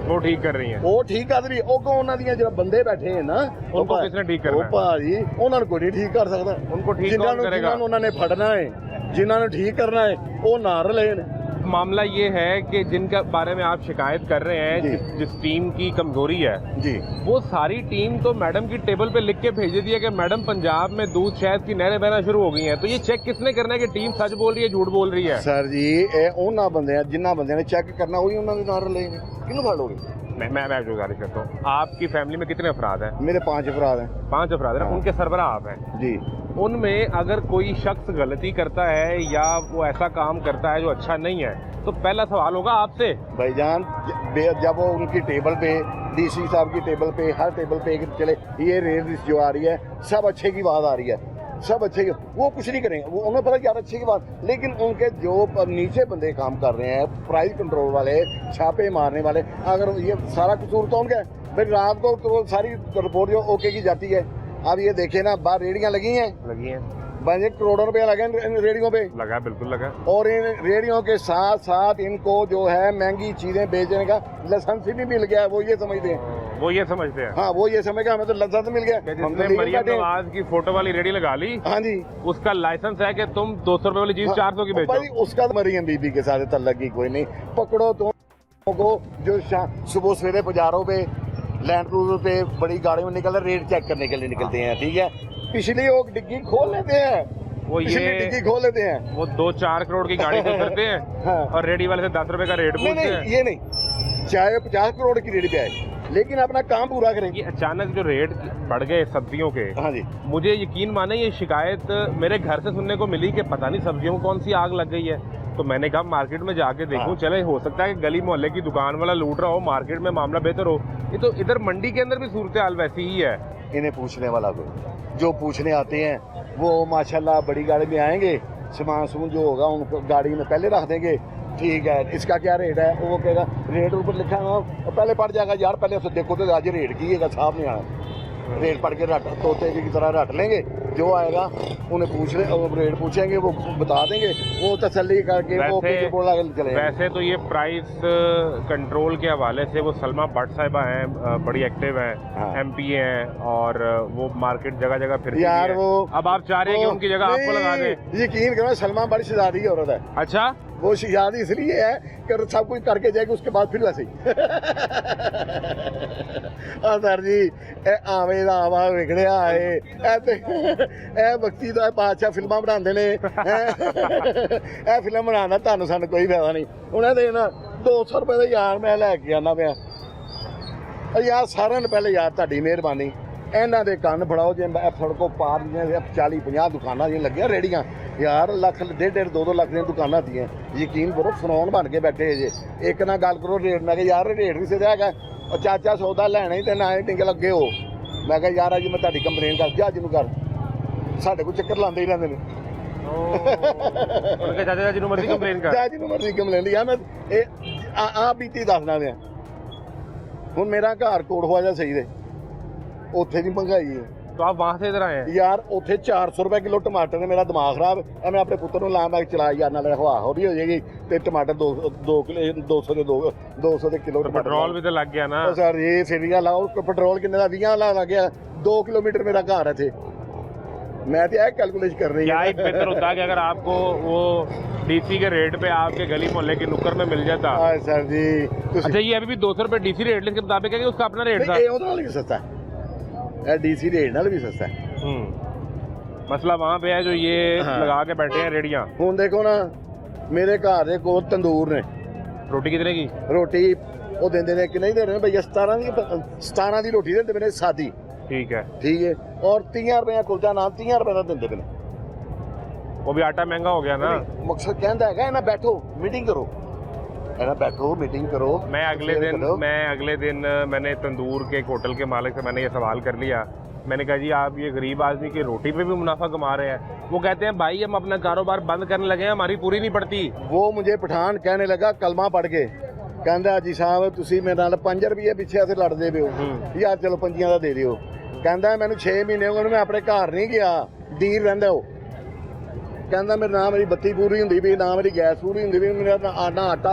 वो ठीक कर रही है। ਉਹ ਠੀਕ ਕਰ ਰਹੀ। ਉਹ ਕੋ ਉਹਨਾਂ ਦੀਆਂ ਜਿਹੜਾ ਬੰਦੇ ਬੈਠੇ ਨੇ ਨਾ उनको किसने ठीक करना ਉਹ है? ਭਾਜੀ ਉਹਨਾਂ ਨੂੰ ਕੋਈ ਨਹੀਂ ਠੀਕ ਕਰ ਸਕਦਾ। उनको ठीक ਜਿਨ੍ਹਾਂ कौन ਨੂੰ करेगा? ਜਿਨ੍ਹਾਂ ਨੂੰ ਉਹਨਾਂ ਨੇ ਫੜਨਾ ਹੈ, ਜਿਨ੍ਹਾਂ ਨੂੰ ਠੀਕ ਕਰਨਾ ਹੈ, ਉਹ ਨਾ ਰਲੇ ਨੇ। मामला ये है कि जिनका बारे में आप शिकायत कर रहे हैं, जी। जिस टीम की कमजोरी है, जी वो सारी टीम तो मैडम की टेबल पे लिख के भेज देती है कि मैडम पंजाब में दूध शहद की नहरें बहना शुरू हो गई हैं। तो ये चेक किसने करना है कि टीम सच बोल रही है झूठ बोल रही है? ਸਰ ਜੀ ਇਹ ਉਹਨਾਂ ਬੰਦਿਆਂ ਜਿਨ੍ਹਾਂ ਬੰਦਿਆਂ ਨੇ ਚੈੱਕ ਕਰਨਾ ਉਹੀ ਉਹਨਾਂ ਦੇ ਨਾਲ ਰਲੇ ਨੇ। ਕਿਹਨੂੰ ਫੜ ਲੋਗੇ? मैं गुजारिश करता हूँ, आपकी फैमिली में कितने अफराद हैं? ਮੇਰੇ 5 ਅਫਰਾਦ हैं। 5 अफराद हैं। हाँ। उनके सरबराह आप हैं। जी उनमें अगर कोई शख्स गलती करता है या वो ऐसा काम करता है जो अच्छा नहीं है, तो पहला सवाल होगा आपसे। भाईजान जब वो उनकी टेबल पे डीसी साहब की टेबल पे हर टेबल पे चले ये रेट लिस्ट जो आ रही है सब अच्छे की बात आ रही है, सब अच्छे की, वो कुछ नहीं करेंगे, वो उन्हें पता यार अच्छे की बात। लेकिन उनके जो नीचे बंदे काम कर रहे हैं, प्राइस कंट्रोल वाले, छापे मारने वाले, अगर ये सारा कसूर तो उनका है। भाई रात को तो सारी रिपोर्ट जो ओके की जाती है। अब ये देखे ना बाहर रेडियां लगी हैं, बने करोड़ों रुपया लगे इन रेडियों पे, लगा, बिल्कुल लगा। और इन रेडियों के साथ साथ इनको जो है महंगी चीजें बेचने का लाइसेंस भी मिल गया है। वो ये समझते हैं, वो ये समझते हैं हाँ वो ये समझ के हमें तो लाइसेंस मिल गया। कि हम तो जिसने लीगल मरियम बैठे हैं। नवाज की फोटो वाली रेडी लगा ली, हाँ जी उसका लाइसेंस है कि तुम 200 रुपए वाली चीज 400 की बेचो। भाई उसका तो मरियम बीबी के साथ तल्लक की कोई नहीं। पकड़ो तो को जो सुबह सवेरे बाजारों पे लैंड क्रूजर पे बड़ी गाड़ियों में निकल रेट चेक करने के लिए निकलते हैं, ठीक है। पिछली वो डिग्गी खोल लेते हैं, वो पिछली ये डिग्गी खोल लेते हैं, वो 2-4 करोड़ की गाड़ी से उतरते हैं हाँ। और रेडी वाले से 10 रुपए का रेट नहीं पूछते नहीं हैं। ये नहीं, चाहे 50 करोड़ की रेडी पे आए लेकिन अपना काम पूरा करें। ये अचानक जो रेट बढ़ गए सब्जियों के, हाँ जी मुझे यकीन माने ये शिकायत मेरे घर से सुनने को मिली कि पता नहीं सब्जियों में कौन सी आग लग गई है। तो मैंने कहा मार्केट में जाके देखूं, हाँ। चले हो सकता है कि गली मोहल्ले की दुकान वाला लूट रहा हो, मार्केट में मामला बेहतर हो। ये तो इधर मंडी के अंदर भी सूरत हाल वैसी ही है। इन्हें पूछने वाला कोई, जो पूछने आते हैं वो माशाल्लाह बड़ी गाड़ी में आएंगे, सामान सून जो होगा उनको गाड़ी में पहले रख देंगे, ठीक है इसका क्या रेट है, वो कहेगा रेट ऊपर लिखा है ना, पहले पड़ जाएगा यार पहले उससे देखो तो आज रेट कीजिएगा, साहब नहीं आना, रेट पढ़ के रट तोते की तरह रट लेंगे, जो आएगा उन्हें पूछ ले, रेट पूछेंगे वो बता देंगे, वो तसल्ली करके वो बोला चले। वैसे तो ये प्राइस कंट्रोल के हवाले से वो सलमा भट्ट साहिबा हैं, बड़ी एक्टिव हैं, हाँ। MP हैं और वो मार्केट जगह जगह फिरती यार हैं। वो अब आप चाह रहे हैं कि उनकी जगह आपको लगा दें? यकीन करो सलमा बड़ी शहजादी औरत है। अच्छा, वो याद इसलिए है कि सब कुछ करके जाएगी उसके बाद फिर वैसे ही सर जी ए आवे दा आवा विगड़िया है ए वक्ती दा बादशाह फिल्मां बनांदे ने ए फिल्म बनाना तानू सानू कोई फायदा नहीं। उन्हें देना 200 रुपए दा यार मैं लैके आना पिया यार सारिਆਂ ਨੂੰ ਪਹਿਲੇ ਯਾਰ ਤੁਹਾਡੀ ਮਿਹਰਬਾਨੀ ਇਹਨਾਂ ਦੇ ਕੰਨ ਫੜਾਓ ਜੇ ਸੜਕੋਂ ਪਾਰ ਦੀਆਂ 40-50 ਦੁਕਾਨਾਂ ਦੀਆਂ ਲੱਗੀਆਂ ਰੇੜੀਆਂ ਯਾਰ ਲੱਖ 1.5 2 ਲੱਖ ਦੀਆਂ ਦੁਕਾਨਾਂ ਦੀਆਂ ਯਕੀਨ ਕਰੋ ਫਰੌਨ ਬਣ ਕੇ ਬੈਠੇ ਜੇ ਇੱਕ ਨਾਲ ਗੱਲ ਕਰੋ ਰੇਟ ਨਾਲ ਕਿ ਯਾਰ ਰੇਟ ਵੀ ਸਿੱਧਾ ਹੈਗਾ ਉਹ ਚਾਚਾ ਸੌਦਾ ਲੈਣਾ ਹੀ ਤੇ ਨਾ ਹੀ ਟਿੰਗ ਲੱਗੇ ਹੋ। ਮੈਂ ਕਿਹਾ ਯਾਰ ਅੱਜ ਮੈਂ ਤੁਹਾਡੀ ਕੰਪਲੇਨ ਕਰ ਜੱਜ ਨੂੰ ਕਰ ਸਾਡੇ ਕੋਲ ਚੱਕਰ ਲਾਉਂਦੇ ਹੀ ਰਹਿੰਦੇ ਨੇ उनके चाचा चाची मर्जी कंप्लेन कर ਜੱਜ ਨੂੰ ਮਰਜ਼ੀ ਕੰਪਲੇਨ ਲਿਆ ਮੈਂ ਇਹ ਆ ਬੀਤੀ ਦੱਸਣਾ ਦਿਆਂ ਹੁਣ ਮੇਰਾ ਘਰ ਕੋੜਵਾ ਜਾ ਸਹੀ ਦੇ ਉੱਥੇ ਦੀ ਮਹਿੰਗਾਈ ਹੈ। तो आप वहाँ से इधर आए हैं? यार ਉੱਥੇ 400 रुपए किलो टमाटर ने मेरा दिमाग खराब है। मैं अपने पुत्र ਨੂੰ ਲਾਂ ਮੈਂ ਚਲਾ ਯਾਰ ਨਾਲ ਹਵਾ ਹੋ ਰਹੀ ਹੋ ਜਾਏਗੀ ਤੇ ਟਮਾਟਰ 200 ਦੇ ਕਿਲੋ तो पेट्रोल भी तो लग गया ना। ਉਹ ਸਰ ਇਹ ਫੇਰੀਆਂ ਲਾਓ ਪੈਟਰੋਲ ਕਿੰਨੇ ਦਾ 20 ਲਾ ਲੱਗ ਗਿਆ 2 किलोमीटर मेरा घर है थे मैं तो यह कैलकुलेट कर रही क्या एक बेहतर होता कि अगर आपको वो DC के रेट पे आपके गली मोहल्ले की नुक्कड़ में मिल जाता। सर जी अच्छा ये अभी भी 200 रुपए DC रेट लिस्ट के मुताबिक है कि उसका अपना रेट था? ਉਹਦੇ ਨਾਲ ਵੀ ਸਸਤਾ है DC रेट ਨਾਲ ਵੀ सस्ता है। मसला वहाँ पे है जो ये हाँ। लगा के बैठे हैं रेडियाँ। ਹੁਣ ਦੇਖੋ ਨਾ ਮੇਰੇ ਘਰ ਦੇ ਕੋਲ ਤੰਦੂਰ ਨੇ रोटी कितने की? ਰੋਟੀ ਉਹ ਦਿੰਦੇ ਨੇ ਕਿ ਨਹੀਂ ਦੇ ਰਹੇ ਭਈਆ 17 ਦੀ ਰੋਟੀ ਦਿੰਦੇ ਨੇ ਸਾਦੀ ठीक है, ठीक है, और 30 रुपये कुलचा नान 30 रुपये का देंगे पे। वो भी आटा महंगा हो गया ना। मकसद कहता है ना बैठो मीटिंग करो, है ना, बैठो मीटिंग करो। मैं अगले दिन मैंने तंदूर के एक होटल के मालिक से मैंने ये सवाल कर लिया। मैंने कहा जी आप ये गरीब आदमी की रोटी पे भी मुनाफा कमा रहे हैं। वो कहते हैं भाई हम अपना कारोबार बंद करने लगे हैं, हमारी पूरी नहीं पड़ती। वो मुझे पठान कहने लगा कलमा पढ़ के, कहता जी साहब तुसी मेरे नाल 5 रुपये पिछे ऐसे लड़ते पे हो यार, चलो 5 का दे दियो। कहता मैंने 6 महीने हो गए मैं अपने घर नहीं गया, डीर रहिंदा हो। कहता मेरे ना मेरी बत्ती पूरी होंदी पई, ना मेरी गैस पूरी होंदी पई, मेरा ना आटा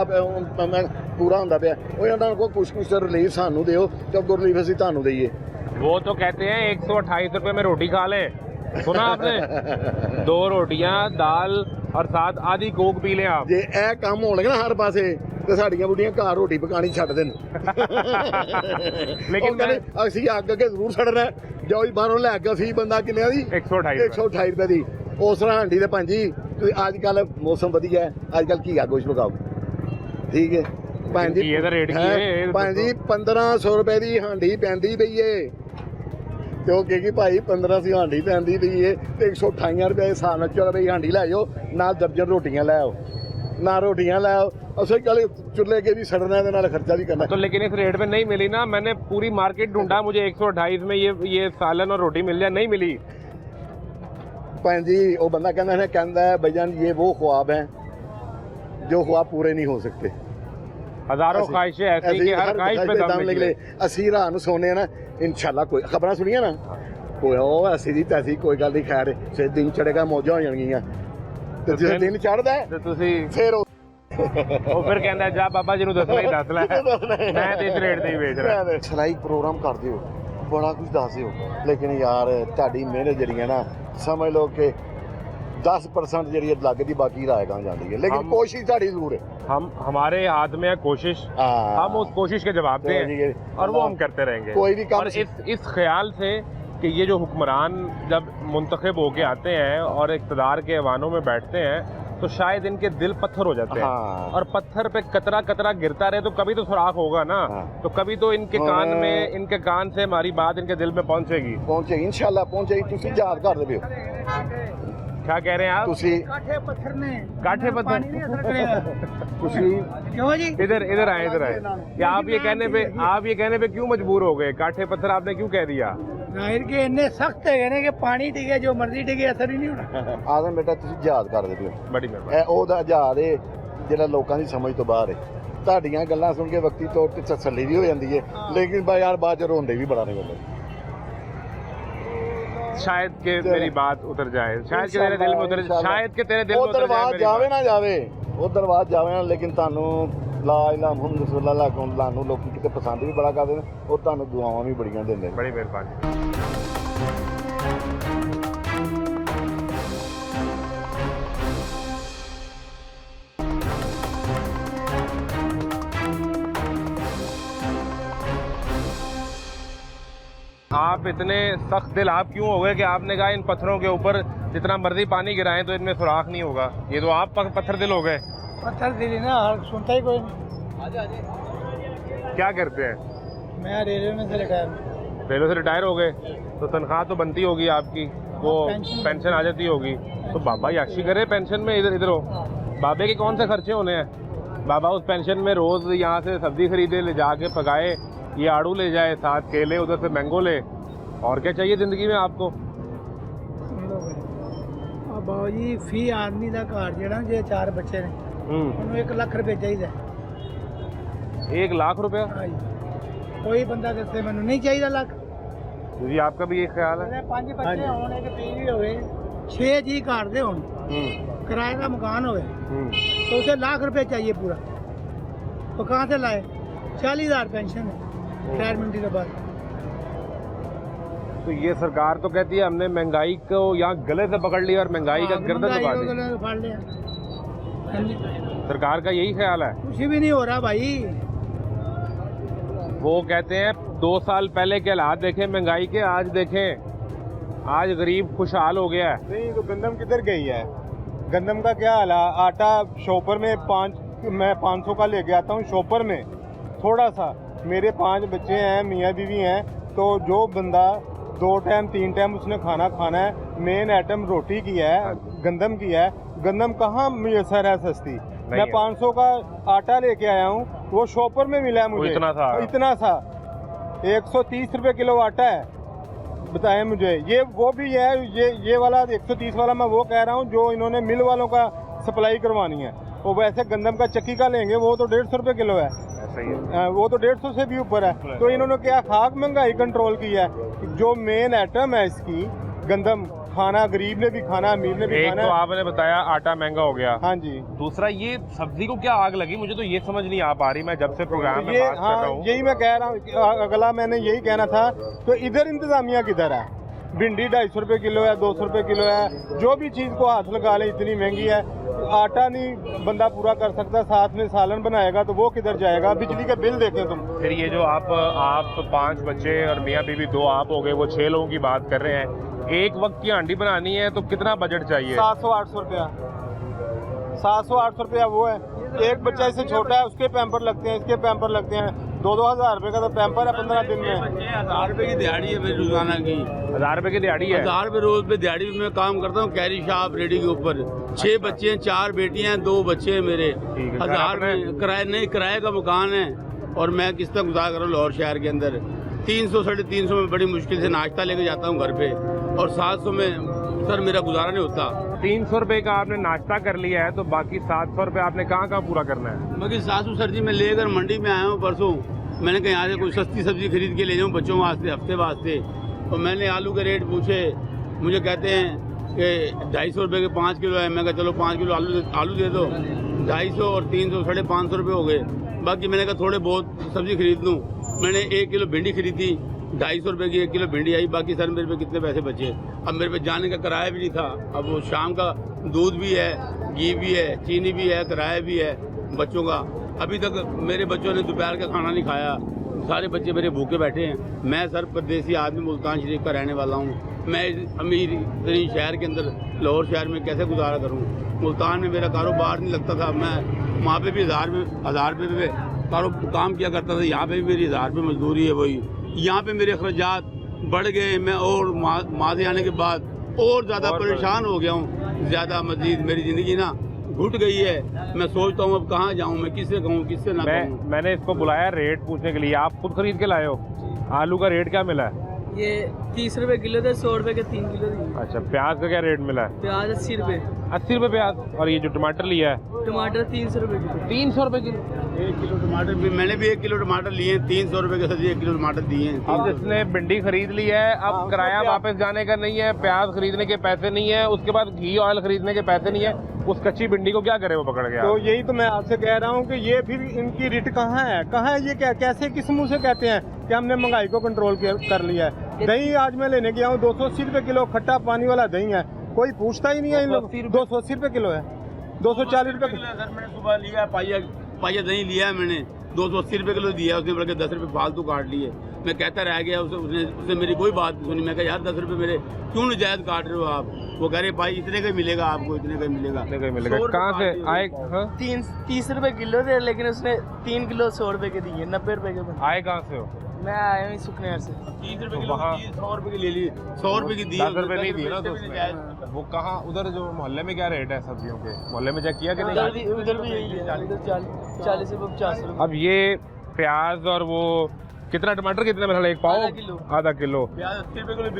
मैं पूरा होंदा पिया। उन्होंने को कुछ रिलीफ सानू दिओ तो अगों रिलीफ असीं तुहानू दईए। वो तो कहते हैं 128 रुपए में रोटी खा ले, सुना आपने? 2 रोटियां दाल और साथ आधी कोक पी लें आप। जे ए काम होण लगे ना हर पासे ते साडियां बुढ़ियां घर रोटी पकानी छड्ड देन। लेकिन असीं अग के जरूर छड्डना जो बाहरों लै के असीं बंदा किन्ने दी 128 रुपए दी उस हांडी ते भांजी तुसीं अजकल मौसम वधिया है, अजकल घीआ गोश पकाओ, ठीक है भांजी। भांजी 1500 रुपए दी हांडी पैंदी पई है ते ओह कहेगी भाई 1500 हांडी पैंदी पई है ते 128 रुपए हिसाब नाल चलो भाई हांडी लै आओ, नाल दर्जन रोटियां लै आओ, ना रोटियां लै आओ। असली कल चुल्हे के भी सड़ना है नाल खर्चा भी करना तो। लेकिन इस रेट में नहीं मिली ना, मैंने पूरी मार्केट ढूंढा, मुझे 128 में ये सालन और रोटी मिल जाए, नहीं मिली। भैन जी वो बंदा कहता है भैया ये वो ख्वाब हैं जो ख्वाब पूरे नहीं हो सकते। हजारों ख्वाहिशें ऐसी कि हर ख्वाहिश पे दम निकले। असी रात नूं सोने ना इंशाल्लाह, कोई खबरां सुनिया ना कोई ओ ऐसी दी तैसी कोई गल नहीं, खैर से दिन चढ़ेगा मौजां हो जाणगियां ते जिस दिन चढ़दा है ते तुसी फिर ਉਹ ਫਿਰ ਕਹਿੰਦਾ ਜਾ ਬਾਬਾ ਜੀ ਨੂੰ ਦੱਸਣਾ ਹੀ ਦੱਸ ਲੈ, ਮੈਂ ਤੇ ਇਸ ਰੇਟ ਤੇ ਹੀ ਵੇਚ ਰਿਹਾ। ਸਿਲਾਈ ਪ੍ਰੋਗਰਾਮ ਕਰਦੇ ਹੋ, ਬੜਾ ਕੁਝ ਦੱਸਦੇ ਹੋ, ਲੇਕਿਨ ਯਾਰ ਤੁਹਾਡੀ ਮਿਹਨਤ ਜਿਹੜੀ ਹੈ ਨਾ ਸਮਝ ਲਓ ਕਿ 10% ਜਿਹੜੀ ਲੱਗਦੀ, ਬਾਕੀ ਰਾਏਗਾ ਜਾਂਦੀ ਹੈ, लेकिन कोशिश ਤੁਹਾਡੀ ਜ਼ਰੂਰ है। हम हमारे हाथ में है कोशिश, हम उस कोशिश के जवाब दें और वो हम करते रहेंगे। कोई भी काम और इस ख्याल से कि ये जो हुक्मरान जब मुंतखब होके आते हैं और इक़्तिदार के ऐवानों में बैठते हैं तो शायद इनके दिल पत्थर हो जाते हैं। और पत्थर पे कतरा कतरा गिरता रहे तो कभी तो सुराख होगा ना, तो कभी तो इनके कान में, इनके कान से हमारी बात इनके दिल में पहुंचेगी इंशाल्लाह पहुंचेगी। तुसी याद कर दे क्या कह रहे हैं आप? तुसी काठे पत्थर ने काठे पत्थर तुसी क्यों जी? इधर आए कि आप ये कहने पे क्यों मजबूर हो गए? काठे पत्थर आपने क्यों कह दिया? जाहिर के इन्ने सख्त है कि पानी डिगे जो मर्जी डिगे असर ही नहीं होना। आदम बेटा तुसी याद कर दे बड़ी मेहरबानी। ਉਹਦਾ ਜਹਾਜ਼ ਹੈ ਜਿਹੜਾ ਲੋਕਾਂ ਦੀ ਸਮਝ ਤੋਂ ਬਾਹਰ ਹੈ। ਤੁਹਾਡੀਆਂ ਗੱਲਾਂ ਸੁਣ ਕੇ ਵਕਤੀ ਤੌਰ ਤੇ ਤਸੱਲੀ ਵੀ ਹੋ ਜਾਂਦੀ ਹੈ, ਲੇਕਿਨ ਬਾ ਯਾਰ ਬਾਅਦ ਚ ਰੋਂਦੇ ਵੀ ਬੜਾ ਨੇ ਬੰਦੇ। शायद के मेरी बात उतर जाए, शायद के तेरे दिल में उतर जाए, शायद के तेरे दिल में उतर जाए। जावे ना जावे उधर बात जावे ना, लेकिन ਤੁਹਾਨੂੰ ਲਾ ਇਲਾਹਾ ਮੁਹੰਮਦ ਰਸੂਲullah ਤੁਹਾਨੂੰ ਲੋਕੀ ਕਿਤੇ ਪਸੰਦ ਵੀ ਬੜਾ ਕਰਦੇ ਨੇ, ਉਹ ਤੁਹਾਨੂੰ ਦੁਆਵਾਂ ਵੀ ਬੜੀਆਂ ਦਿੰਦੇ ਨੇ। बड़ी मेहरबानी। आप इतने सख्त दिल आप क्यों हो गए कि आपने कहा इन पत्थरों के ऊपर जितना मर्जी पानी गिराएं तो इनमें सुराख नहीं होगा? ये तो आप पत्थर दिल हो गए। पत्थर दिल ना सुनता ही कोई नहीं। क्या करते हैं? मैं रेलवे में से रिटायर। रेलवे से रिटायर हो गए तो तनख्वाह तो बनती होगी आपकी, वो पेंशन आ जाती होगी, तो बाबा याशी करे पेंशन में। इधर हो, बाबे के कौन से खर्चे होने हैं? बाबा उस पेंशन में रोज यहाँ से सब्जी खरीदे, ले जाके पकाए, ये आड़ू ले जाए, साथ केले, उधर से मैंगो ले, और क्या चाहिए जिंदगी में आपको? बाबू जी फी आदमी का घर जरा जे 4 बच्चे ने उन्होंने 1 लाख रुपए चाहिए। 1 लाख रुपया? कोई बंदा दसे मैंने नहीं चाहिए लाख जी। आपका भी ये ख्याल है? 5 बच्चे होने के बीवी होवे, 6 जी घर दे होन, किराए का मकान होवे तो उसे 1 लाख रुपए चाहिए पूरा, तो कहाँ से लाए? 40,000 पेंशन है रिटायरमेंट के बाद। तो ये सरकार तो कहती है हमने महंगाई को यहाँ गले से पकड़ लिया और महंगाई का गर्दन दबा दी। सरकार का यही ख्याल है? कुछ भी नहीं हो रहा भाई। वो कहते हैं 2 साल पहले के हालात देखें महंगाई के, आज देखें आज गरीब खुशहाल हो गया है। नहीं तो गंदम किधर गई है? गंदम का क्या हाल है? आटा शॉपर में मैं 500 का लेके आता हूँ शॉपर में, थोड़ा सा। मेरे 5 बच्चे हैं, मियाँ बीवी हैं, तो जो बंदा 2 टाइम 3 टाइम उसने खाना खाना है। मेन आइटम रोटी की है, गंदम की है। गंदम कहाँ मुयसर है सस्ती। मैं 500 का आटा लेके आया हूँ, वो शॉपर में मिला है मुझे, इतना सा 130 रुपए किलो आटा है। बताएं मुझे, ये वो भी है, ये वाला 130 वाला मैं वो कह रहा हूँ जो इन्होंने मिल वालों का सप्लाई करवानी है। वो वैसे गंदम का चक्की का लेंगे वो तो 150 रुपए किलो है, वो तो 150 से भी ऊपर है। तो इन्होंने क्या खाक महंगाई कंट्रोल की है। जो मेन आइटम है इसकी गंदम, खाना गरीब ने भी खाना, अमीर ने भी खाना। तो आपने बताया आटा महंगा हो गया, हाँ जी। दूसरा ये सब्जी को क्या आग लगी, मुझे तो ये समझ नहीं आ पा रही। मैं जब से प्रोग्राम में बात कर रहा हूँ, यही मैं कह रहा हूँ, अगला मैंने यही कहना था। तो इधर इंतजामिया किधर है? भिंडी 250 रुपए किलो है, 200 रुपए किलो है। जो भी चीज़ को हाथ लगा ले इतनी महंगी है। आटा नहीं बंदा पूरा कर सकता, साथ में सालन बनाएगा तो वो किधर जाएगा? बिजली के बिल देखें तुम। फिर ये जो आप 5 बच्चे और मियाँ बीवी 2 आप हो गए, वो 6 लोगों की बात कर रहे हैं। एक वक्त की हांडी बनानी है तो कितना बजट चाहिए? 700-800 रुपया, 700-800 रुपया वो है। एक बच्चा इससे छोटा है, उसके पैम्पर लगते हैं, इसके पैम्पर लगते हैं। 2-2 हज़ार रुपये का तो पैम्पर है 15 दिन में। 1000 रुपये की दिहाड़ी है मेरी रोजाना की। 1000 रुपये की दिहाड़ी है? 1000 रुपये रोज पे दिहाड़ी में काम करता हूँ कैरी शॉप रेडी के ऊपर। 6 बच्चे हैं, 4 बेटियां हैं, 2 बच्चे हैं मेरे। 1000 में किराए नहीं, किराए का मकान है और मैं किस तरह गुजार कर रहा हूँ लाहौर शहर के अंदर। 300-350 में बड़ी मुश्किल से नाश्ता लेके जाता हूँ घर पे, और 700 में सर मेरा गुजारा नहीं होता। 300 रुपये का आपने नाश्ता कर लिया है तो बाकी 700 रुपये आपने कहाँ पूरा करना है? बाकी 700 सर जी मैं लेकर मंडी में आया हूँ परसों। मैंने कहा यहाँ से कोई सस्ती सब्जी खरीद के ले जाऊँ बच्चों वास्ते, हफ्ते वास्ते। और मैंने आलू के रेट पूछे, मुझे कहते हैं कि 250 रुपये के 5 किलो है। मैं कहा चलो 5 किलो आलू दे दो। 250 और 300 550 रुपये हो गए। बाकी मैंने कहा थोड़े बहुत सब्जी खरीद लूँ। मैंने 1 किलो भिंडी खरीदी, 250 रुपये की 1 किलो भिंडी आई। बाकी सर मेरे पे कितने पैसे बचे? अब मेरे पे जाने का किराया भी नहीं था। अब वो शाम का दूध भी है, घी भी है, चीनी भी है, किराया भी है बच्चों का। अभी तक मेरे बच्चों ने दोपहर का खाना नहीं खाया, सारे बच्चे मेरे भूखे बैठे हैं। मैं सर परदेसी आदमी मुल्तान शरीफ का रहने वाला हूँ। मैं अमीर तरीन शहर के अंदर लाहौर शहर में कैसे गुजारा करूँ? मुल्तान में मेरा कारोबार नहीं लगता था। मैं वहाँ पे भी 1000 रुपये में काम किया करता था। यहाँ पे भी मेरी 1000 रुपये मजदूरी है वही। यहाँ पे मेरे अखराजात बढ़ गए। मैं और माज़े आने के बाद और ज़्यादा परेशान हो गया हूँ। ज़्यादा मजीद मेरी ज़िंदगी ना घुट गई है। मैं सोचता हूँ अब कहाँ जाऊँ, मैं किससे कहूँ, किससे ना कहूँ। मैंने इसको बुलाया रेट पूछने के लिए। आप खुद खरीद के लाए हो? आलू का रेट क्या मिला है? ये 30 रुपए किलो थे, 100 रुपए के 3 किलो दिए। अच्छा, प्याज का क्या रेट मिला है? प्याज 80 रुपए। 80 रुपए प्याज। और ये जो टमाटर लिया है? टमाटर 300 रुपए किलो। 300 रुपए किलो? 1 किलो टमाटर भी मैंने भी 1 किलो टमाटर लिए, 300 रुपए के सर 1 किलो टमाटर दिए हैं। अब जिसने भिंडी खरीद ली है, अब किराया वापस जाने का नहीं है, प्याज खरीदने के पैसे नहीं है, उसके बाद घी ऑयल खरीदने के पैसे नहीं है, उस कच्ची भिंडी को क्या करे वो पकड़ गया? तो यही तो मैं आपसे कह रहा हूँ कि ये फिर इनकी रिट कहाँ है? ये क्या कैसे किस मुँह से कहते हैं कि हमने महंगाई को कंट्रोल कर लिया है? दही आज मैं लेने गया हूँ 280 रुपये किलो, खट्टा पानी वाला दही है। कोई पूछता ही नहीं है इन लोग। 280 रुपये किलो है, 240 रुपये किलो। सर मैंने सुबह लिया पाइया दही लिया है मैंने, 280 रुपये किलो दिया। उसने बल्कि 10 रुपये फालतू काट लिए। मैं कहता रह गया, उसने मेरी कोई बात नहीं सुनी। मैं कहा यार 10 रुपये मेरे क्यों नजायज काट रहे हो आप? वो कह रहे भाई इतने का मिलेगा आपको, इतने का मिलेगा। कहाँ से आए? 30 रुपए किलो थे, लेकिन उसने 3 किलो 100 रुपए के दिए, 90 रुपए के। आए कहाँ से हो? मैं आया हूँ सुखनहर से। 30 रुपए किलो 100 रुपए की ले ली, 100 रुपए की दी। 10 रुपए नहीं दिए ना तो उसमें। वो कहाँ उधर जो मोहल्ले में क्या रेट है सब्जियों के? मोहल्ले में चेक किया कि नहीं? उधर भी यही है, 40 से 50 रुपए। अब ये प्याज और वो कितना टमाटर कितना मतलब 1 पाव? आधा किलो।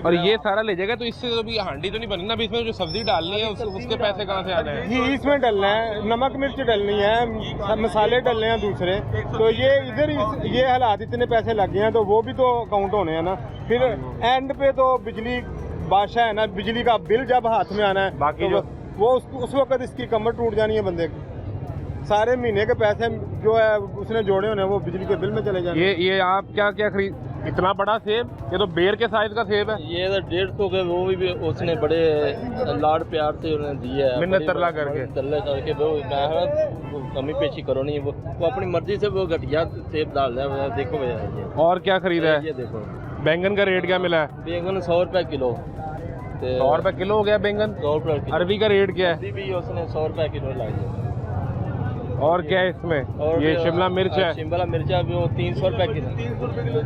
और ये सारा ले जाएगा तो इससे तो भी हांडी तो नहीं बनी ना? अभी इसमें जो सब्जी डालनी है उसके पैसे कहाँ से आने हैं? ये इसमें डलना है, नमक मिर्च डलनी है, मसाले डलने हैं दूसरे। तो ये इधर ये हालात इतने पैसे लग गए हैं तो वो भी तो अकाउंट होने हैं ना। फिर एंड पे तो बिजली बादशाह है ना, बिजली का बिल जब हाथ में आना है बाकी तो वो उस वक्त इसकी कमर टूट जानी है बंदे की। सारे महीने के पैसे जो है उसने जोड़े होने वो बिजली के बिल में चले जाने। ये आप क्या खरीद? इतना बड़ा सेब, ये तो बेर के साइज का सेब है। ये तो 150 के, वो भी उसने बड़े लाड प्यार से उन्हें दिया है, मिन्नत तरला करके वो मैं कमी पेशी करो नहीं। वो अपनी मर्जी से वो घटिया सेब डाल रहा है। देखो भैया और क्या खरीदा है? ये देखो बैंगन का रेट क्या मिला है? बैंगन 100 रुपए किलो। 100 रुपए किलो हो गया बैंगन? 100 रुपए किलो। अरबी का रेट क्या है? अरबी भी उसने 100 रुपए किलो लाई है। और क्या है इसमें? और ये शिमला मिर्च है। शिमला मिर्च है वो 300 रुपए किलो।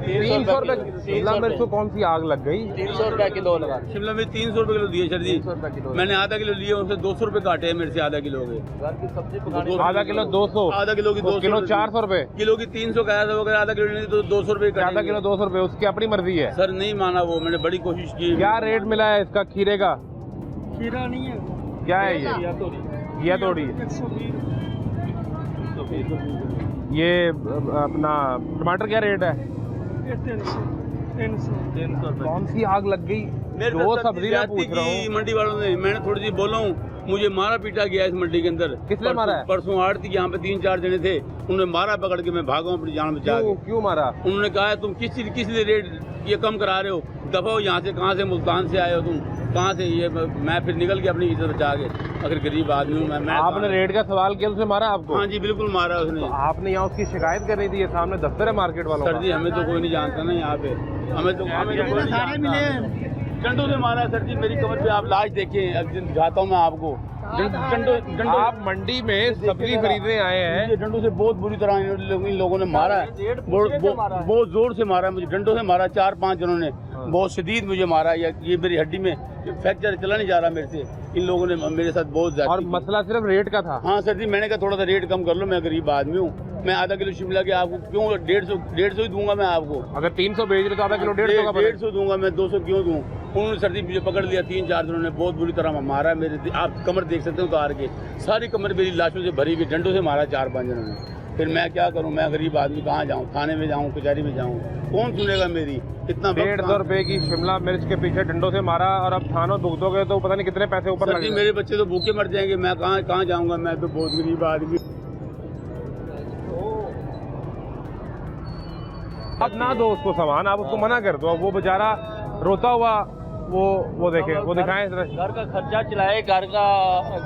300 रुपए शिमला मिर्च को कौन सी आग लग गई? 300 रुपए किलो लगा। शिमला मिर्च 300 रुपए किलो दिए सर जी। 300 रुपए किलो। मैंने आधा किलो लिए, उनसे 200 रुपए काटे हैं मेरे से आधा किलो के। घर की सब्जी पकाने आधा किलो 200, आधा किलो की तो 200 किलो 400 रुपए, किलो की 300 कहा था, अगर आधा किलो नहीं तो 200 रुपए आधा किलो 200 रुपए, उसकी अपनी मर्जी है। सर नहीं माना वो, मैंने बड़ी कोशिश की। क्या रेट मिला है इसका खीरे का? खीरा नहीं है, क्या है ये? घिया तोड़ी। ये अपना टमाटर क्या रेट है? 300। कौन सी आग लग गई? मेरे दो साथ सब्जी मैं पूछ रहा हूँ। मंडी वालों ने, मैंने थोड़ी सी बोला हूँ, मुझे मारा पीटा गया इस मंडी के अंदर। किसने मारा है? परसों आड़ती यहाँ पे 3-4 जने थे, उन्होंने मारा पकड़ के, मैं भागा हूँ अपनी जान बचा के। क्यों मारा? उन्होंने कहा है तुम किस लिए रेट ये कम करा रहे हो, दफा हो यहाँ से, कहाँ से मुल्तान से आए हो तुम, कहाँ से? ये मैं फिर निकल गया अपनी इज्जत बचा के, अगर गरीब आदमी हूँ मैं। आपने रेट का सवाल किया, उसने मारा आपको? हाँ जी बिल्कुल मारा उसने। तो आपने यहाँ उसकी शिकायत करनी थी, ये सामने दफ्तर है मार्केट वालों सर जी हमें तो कोई नहीं जानता ना यहाँ पे, हमें तो कोई नहीं सारे मिले जानता। हैं। डंडों से मारा सर जी, मेरी कमर पे आप लाश देखें, अब दिखाता हूँ मैं आपको। डंडों आप मंडी में सब्जी खरीदने आए हैं? मुझे डंडों से बहुत बुरी तरह इन लोगों ने मारा है, बहुत जोर से मारा है मुझे, डंडों से मारा 4-5 जनों ने, बहुत शदीद मुझे मारा। ये मेरी हड्डी में फ्रैक्चर चला नहीं जा रहा मेरे से, इन लोगों ने मेरे साथ बहुत ज्यादा। और मसला सिर्फ रेट का था? हाँ सर जी, मैंने कहा थोड़ा सा रेट कम कर लो, मैं गरीब आदमी हूँ, मैं आधा किलो शिमला के आपको क्यों 150 ही दूंगा मैं आपको। अगर 300 बेच रहे तो आधा किलो 150 का 150 दूंगा मैं, 200 क्यों दूँ? उन्होंने सर जी मुझे पकड़ लिया, 3-4 जनों ने बहुत बुरी तरह मारा मेरे, आप कमर देख सकते हो उतार के, सारी कमर मेरी लाशों से भरी गई, डंडों से मारा 4-5 जनों ने। फिर मैं क्या करूं, मैं गरीब आदमी कहाँ जाऊं, थाने में जाऊं, कचहरी में जाऊं, कौन सुनेगा मेरी? इतना 150 रुपए की शिमला मिर्च के पीछे डंडों से मारा, और अब थानों भुगतोगे तो पता नहीं कितने पैसे ऊपर सर लगे। जी मेरे बच्चे तो भूखे मर जाएंगे, मैं कहाँ जाऊंगा, मैं तो बहुत गरीब आदमी। अब ना दो उसको सामान, आप उसको मना कर दो, वो बेचारा रोता हुआ वो देखे, वो दिखाएं जरा। घर का खर्चा चलाए, घर का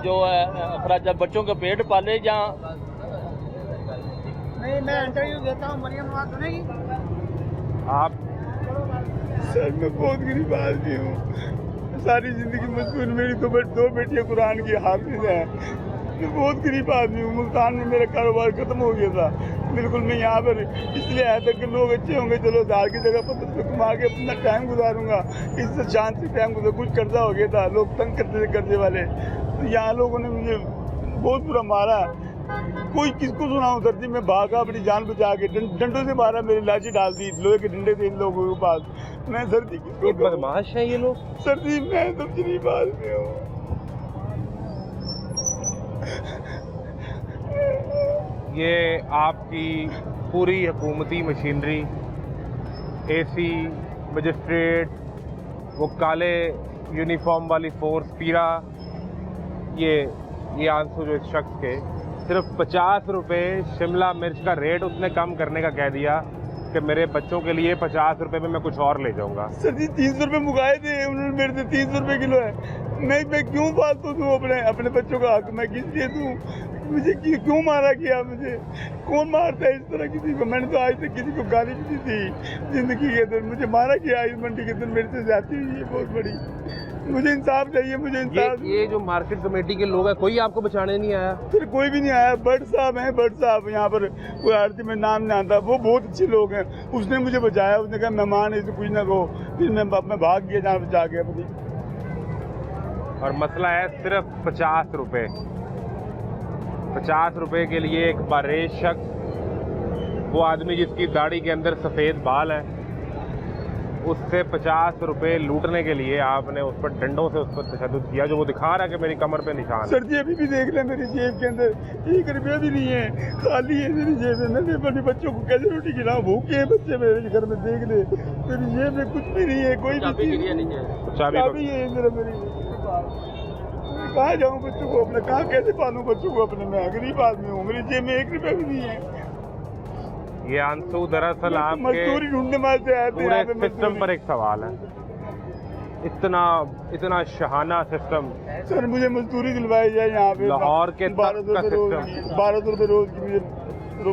जो है अखराज, बच्चों का पेट पाले, जहाँ नहीं मैं इंटरव्यू देता हूँ, मरियम बात सुनेगी। आप सर मैं बहुत गरीब आदमी हूँ, सारी जिंदगी मजबूर, मेरी तो 2 बेटियाँ कुरान की हाफिज है, मैं बहुत गरीब आदमी हूँ। मुल्तान में मेरा कारोबार खत्म हो गया था, बिल्कुल मैं यहाँ पर इसलिए आया था कि लोग अच्छे होंगे, चलो 1000 की जगह 1500 कमा के अपना टाइम गुजारूंगा, इससे शांति टाइम गुजार। कुछ कर्जा हो गया था, लोग तंग करते थे कर्जे वाले, तो यहाँ लोगों ने मुझे बहुत बुरा मारा, कोई किसको सुनाऊं सर जी? मैं भागा अपनी जान बचा के, डंडों से मारा, मेरी लाठी डाल दी, लोहे के डंडे थे इन लोगों के पास। मैं सर जी किसको बदमाश है ये लोग? सर जी मैं तो गरीब आदमी हूँ। ये आपकी पूरी हुकूमती मशीनरी, एसी, मजिस्ट्रेट, वो काले यूनिफॉर्म वाली फोर्स पीरा, ये आंसू जो इस शख्स के सिर्फ 50 रुपये शिमला मिर्च का रेट उसने कम करने का कह दिया कि मेरे बच्चों के लिए 50 रुपये में मैं कुछ और ले जाऊंगा। सर जी 300 रुपये मुकाए थे उन्होंने मेरे से, 300 रुपये किलो है, मैं क्यों फालतू दूँ अपने बच्चों का हक, मैं किस लिए दूँ? मुझे क्यों मारा गया? मुझे कौन मारता है इस तरह किसी को? मैंने तो आज तक किसी को गाली भी दी थी जिंदगी के अंदर, मुझे मारा गया इस मंडी के अंदर, मेरे से जाती हुई है बहुत बड़ी। मुझे इंसाफ चाहिए, मुझे इंसाफ। ये जो मार्केट कमेटी के लोग हैं, कोई आपको बचाने नहीं आया? फिर कोई भी नहीं आया। भट्ट साहब हैं, भट्ट साहब यहाँ पर, कोई आरती में नाम नहीं आता, वो बहुत अच्छे लोग हैं, उसने मुझे बचाया, उसने कहा मेहमान है, इसे कुछ ना कहो, फिर मैं भाग गया जान बचा के अपनी। और मसला है सिर्फ 50 रुपये। 50 रुपये के लिए एक बारेश शख्स, वो आदमी जिसकी दाढ़ी के अंदर सफ़ेद बाल है, उससे 50 रुपये लूटने के लिए आपने उस पर डंडों से उस पर तशद्दुद किया, जो वो दिखा रहा है कि मेरी कमर पे निशान है। सर जी अभी भी देख लें, मेरी जेब के अंदर 1 रुपया भी नहीं है, खाली है मेरी जेब में। मैं अपने बच्चों को कैसे रोटी खिलाऊं? भूखे हैं बच्चे मेरे घर में, देख ले मेरी जेब में कुछ भी नहीं है, कोई भी चीज नहीं है, चाबी है मेरा, मेरी कहाँ जाऊँ बच्चों को अपने, कहाँ कैसे पालूं बच्चों को अपने? मैं गरीब आदमी हूँ, मेरी जेब में 1 रुपया भी नहीं है। ये आंसू दरअसल आपके मजदूरी ढूंढने मारते आए थे, पूरे सिस्टम पर एक सवाल है। इतना शहाना सिस्टम। सर मुझे मजदूरी दिलवाई जाए यहाँ पे, लाहौर के 1200 रुपये रोज की मुझे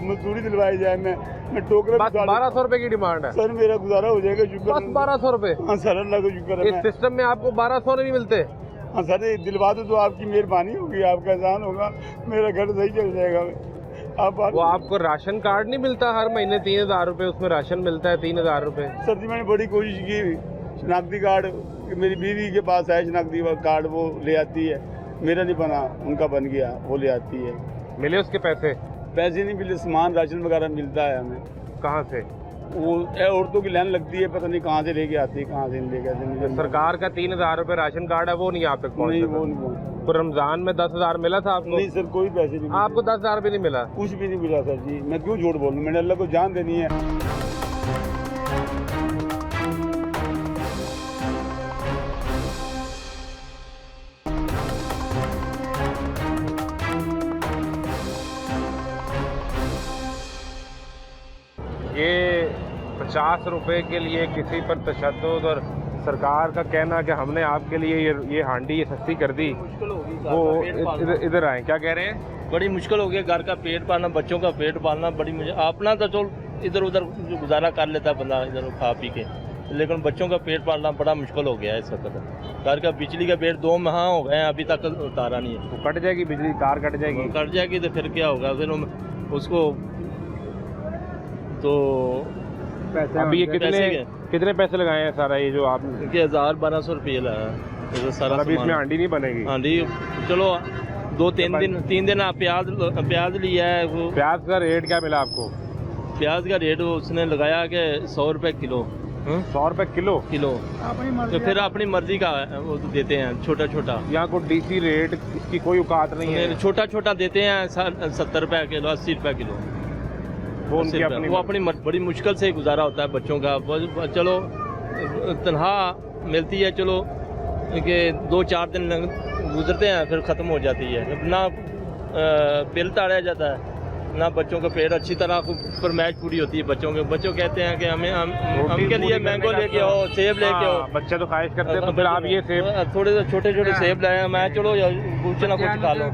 मजदूरी दिलवाई जाए। मैं टोकरा बस 1200 रुपये की डिमांड है सर, मेरा गुजारा हो जाएगा, शुक्र। बस 1200 रुपये? हाँ सर, अल्लाह का शुक्र है। इस सिस्टम में आपको 1200 नहीं मिलते? हाँ सर, दिलवा दो तो आपकी मेहरबानी होगी, आपका एहसान होगा, मेरा घर सही चल जाएगा। अब वो आपको राशन कार्ड नहीं मिलता हर महीने 3000 रुपए, उसमें राशन मिलता है 3000 रुपए। सर जी मैंने बड़ी कोशिश की, शनाख्ती कार्ड मेरी बीवी के पास है, शनाख्ती कार्ड वो ले आती है, मेरा नहीं बना, उनका बन गया, वो ले आती है। मिले उसके पैसे? पैसे नहीं मिले, सामान राशन वगैरह मिलता है हमें। कहाँ से? वो औरतों की लाइन लगती है, पता नहीं कहाँ से लेके आती है, कहाँ से नहीं लेके आती। सरकार का 3000 रुपए राशन कार्ड है, वो नहीं आप तक पहुँचा? नहीं, वो नहीं पहुँचा। तो रमजान में 10,000 मिला था आपको? नहीं सर, कोई पैसे नहीं। आपको 10,000 भी नहीं मिला? कुछ भी नहीं मिला सर जी, मैं क्यों झूठ बोलूँ, मैंने अल्लाह को जान देनी है। ये 50 रुपए के लिए किसी पर तशद्दुद और सरकार का कहना कि हमने आपके लिए ये हांडी ये सस्ती कर दी, वो इधर आए, क्या कह रहे हैं? बड़ी मुश्किल हो गई, घर का पेट पालना, बच्चों का पेट पालना बड़ी अपना तो चलो इधर उधर गुजारा कर लेता है बंदा, इधर खा पी के, लेकिन बच्चों का पेट पालना बड़ा मुश्किल हो गया है इस वक्त। घर का बिजली का पेट 2 माह हो गए हैं, अभी तक उतारा नहीं है। तो कट जाएगी बिजली, तार कट जाएगी? कट जाएगी तो फिर क्या होगा, फिर उसको तो अभी ये कितने पैसे लगाए हैं सारा ये जो आप? 1000-1200 रुपये लगाया सारा। अभी इसमें हांडी नहीं बनेगी? हांडी चलो 2-3 दिन आप प्याज लिया है। वो प्याज का रेट क्या मिला आपको? प्याज का रेट उसने लगाया कि 100 रुपये किलो। 100 रुपये किलो? तो फिर अपनी मर्जी का वो तो देते हैं, छोटा छोटा। यहाँ को डीसी रेट इसकी कोई औकात नहीं है? छोटा छोटा देते हैं 70 रुपये किलो, 80 रुपये किलो। वो अपनी बड़ी मुश्किल से गुजारा होता है बच्चों का। चलो तनख्वाह मिलती है, चलो कि 2-4 दिन गुजरते हैं, फिर ख़त्म हो जाती है, ना बिल ताड़ा जाता है, ना बच्चों का पेट अच्छी तरह फरमाइश पूरी होती है बच्चों के। बच्चों कहते हैं कि हमके लिए मैंगो लेके आओ, सेब लेके आओ। बच्चे तो ख्वाहिश करते हैं, तो फिर आप ये सेब थोड़े छोटे छोटे सेब लाए, मैं चलो कुछ ना कुछ खा लो।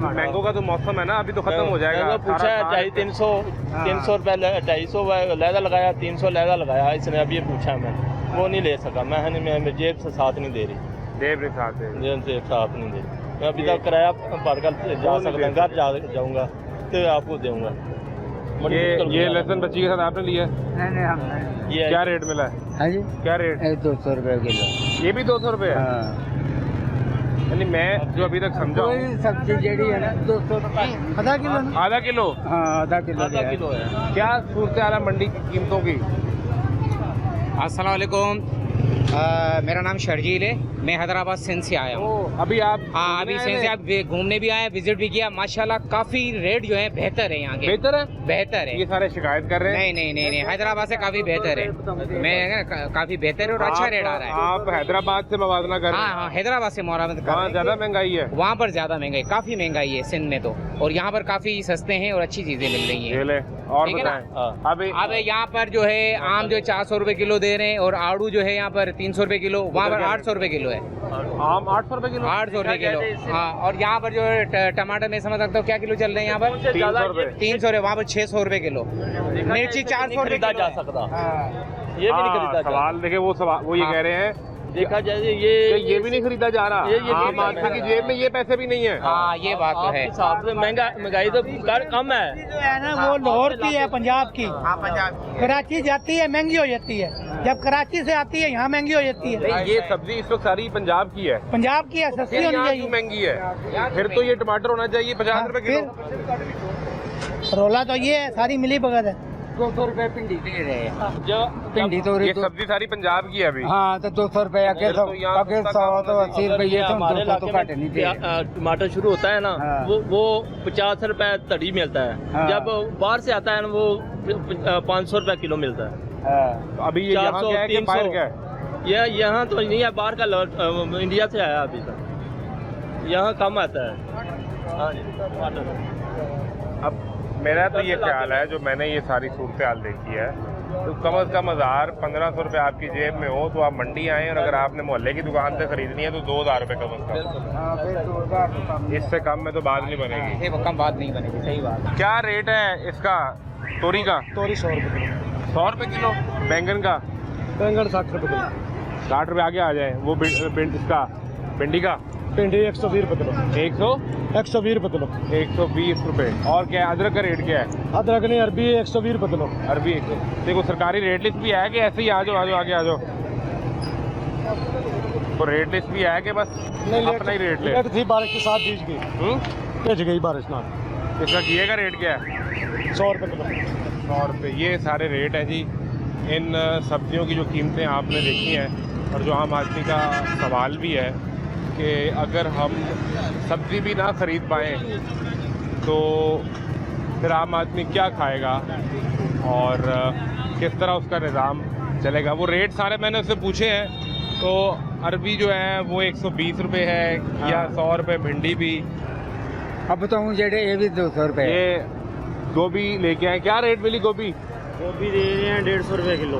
मैंगो का तो मौसम है ना, अभी तो खत्म हो जाएगा। पूछा है 250-300 रुपये 250 लहदा लगाया, 300 लहदा लगाया इसने, अब ये पूछा मैं, वो नहीं ले सका। मैं जेब से साथ नहीं दे रही, जेब से साथ नहीं दे रही। मैं अभी तक किराया भर कर जा सकता, घर जाऊँगा तो आपको दूंगा। ये लहसुन बच्ची के साथ आपने लिया? नहीं हमने। ये क्या रेट मिला है? हाँ जी, क्या रेट? 200 रुपये किलो। ये भी 200 रुपये है? यानी मैं जो अभी तक समझा सब्जी जेडी है ना 200 रुपये आधा किलो। आधा किलो? हाँ आधा किलो है। क्या सूरत हाल है मंडी की कीमतों की? अस्सलाम वालेकुम, मेरा नाम शर्जील है, मैं हैदराबाद सिंध से आया हूँ। अभी आप? हाँ, अभी सिंध से आप घूमने भी आए, विजिट भी किया। माशाल्लाह काफी रेट जो है बेहतर है यहाँ के। बेहतर है? बेहतर है। ये सारे शिकायत कर रहे हैं? नहीं, हैदराबाद से काफी बेहतर है। मैं काफी बेहतर है और अच्छा रेट आ रहा है। आप हैदराबाद से मवाजना कर रहे हैं? हाँ, हैदराबाद से मुराद कर रहे हैं। ज्यादा महंगाई है? वहाँ पर ज्यादा महंगाई, काफी महंगाई है सिंध में तो, और यहाँ पर काफी सस्ते हैं और अच्छी चीजें मिल रही है। और बताएं। अब यहाँ पर जो है आम जो 400 रुपए किलो दे रहे हैं, और आड़ू जो है यहाँ पर 300 रुपए किलो, वहाँ पर 800 रुपए किलो है। आम 800 रुपए किलो? 800 रुपए किलो, हाँ। और यहाँ पर जो है टमाटर में समझ सकता हूँ क्या किलो चल रहे हैं यहाँ पर? 300 रुपए, वहाँ पर 600 रुपए किलो। मिर्ची 400 रुपए जा सकता, ये भी नहीं खरीदा। सवाल देखे वो ये कह रहे हैं देखा जाए ये भी नहीं खरीदा जा रहा। आम आदमी की जेब में ये पैसे भी नहीं है। हाँ, ये बात तो है। महंगाई तो कम है। जो है ना वो लाहौर की है, पंजाब की। हाँ, पंजाब। कराची जाती है महंगी हो जाती है, जब कराची से आती है यहाँ महंगी हो जाती है। ये सब्जी इस वक्त सारी पंजाब की है। पंजाब की है, सस्ती होनी चाहिए। महंगी है फिर तो ये टमाटर होना चाहिए 50 रुपए किलो। रोला तो ये है, सारी मिली भगत है। 200 रुपए भिंडी दे रहे हैं। भिंडी तो ये सब्जी सारी पंजाब की है अभी। हाँ, तो 200 रुपए आगे 100 तो 80 रुपये, 200 तो घट नहीं दे। टमाटर शुरू होता है ना, वो 50 रुपए तड़ी मिलता है। जब बाहर से आता है ना, वो 500 रुपए किलो मिलता है। अभी ये यहाँ क्या है कि बाहर क्या है? ये यहाँ तो नहीं है, बाहर का इंडिया से आया अभी तक, यहाँ कम आता है। अब मेरा तो ये ख्याल है, जो मैंने ये सारी सूरत हाल देखी है, तो कम से कम 1000-1500 रुपये आपकी जेब में हो तो आप मंडी आएँ, और अगर आपने मोहल्ले की दुकान से खरीदनी है तो 2000 रुपये कम से कम। इससे कम में तो बात नहीं बनेगी। ये कम बात नहीं बनेगी, सही बात। क्या रेट है इसका तोरी का? तोरी 100 रुपये किलो। 100 रुपये किलो। बैंगन का? बैंगन 60 रुपये किलो। 60 रुपये आगे आ जाए। वो इसका भिंडी का? भिंडी 120 रुपये किलो। 120 रुपये किलो। 120 रुपये। और क्या है, अदरक का रेट क्या है? अदरक नहीं, अरबी 120 रुपये किलो। अरबी 100। देखो सरकारी रेट लिस्ट भी है कि ऐसे ही आ जाओ आगे आ जाओ? तो रेट लिस्ट भी है कि बस अपना ही रेट ले? लेट थी बारिश के साथ बीज गई, भेज गई बारिश ना। इसका घी का रेट क्या है? 100 रुपये किलो। 100 रुपये। ये सारे रेट हैं जी। इन सब्जियों की जो कीमतें आपने देखी हैं, और जो आम आदमी का सवाल भी है कि अगर हम सब्ज़ी भी ना ख़रीद पाएँ तो फिर आम आदमी क्या खाएगा और किस तरह उसका निज़ाम चलेगा। वो रेट सारे मैंने उससे पूछे हैं। तो अरबी जो है वो 120 रुपये है या 100 रुपये, भिंडी भी। अब बताऊँ जेडे ये भी 200 रुपये। ये गोभी लेके आए, क्या रेट मिली गोभी? गोभी दे रहे हैं 150 रुपये किलो।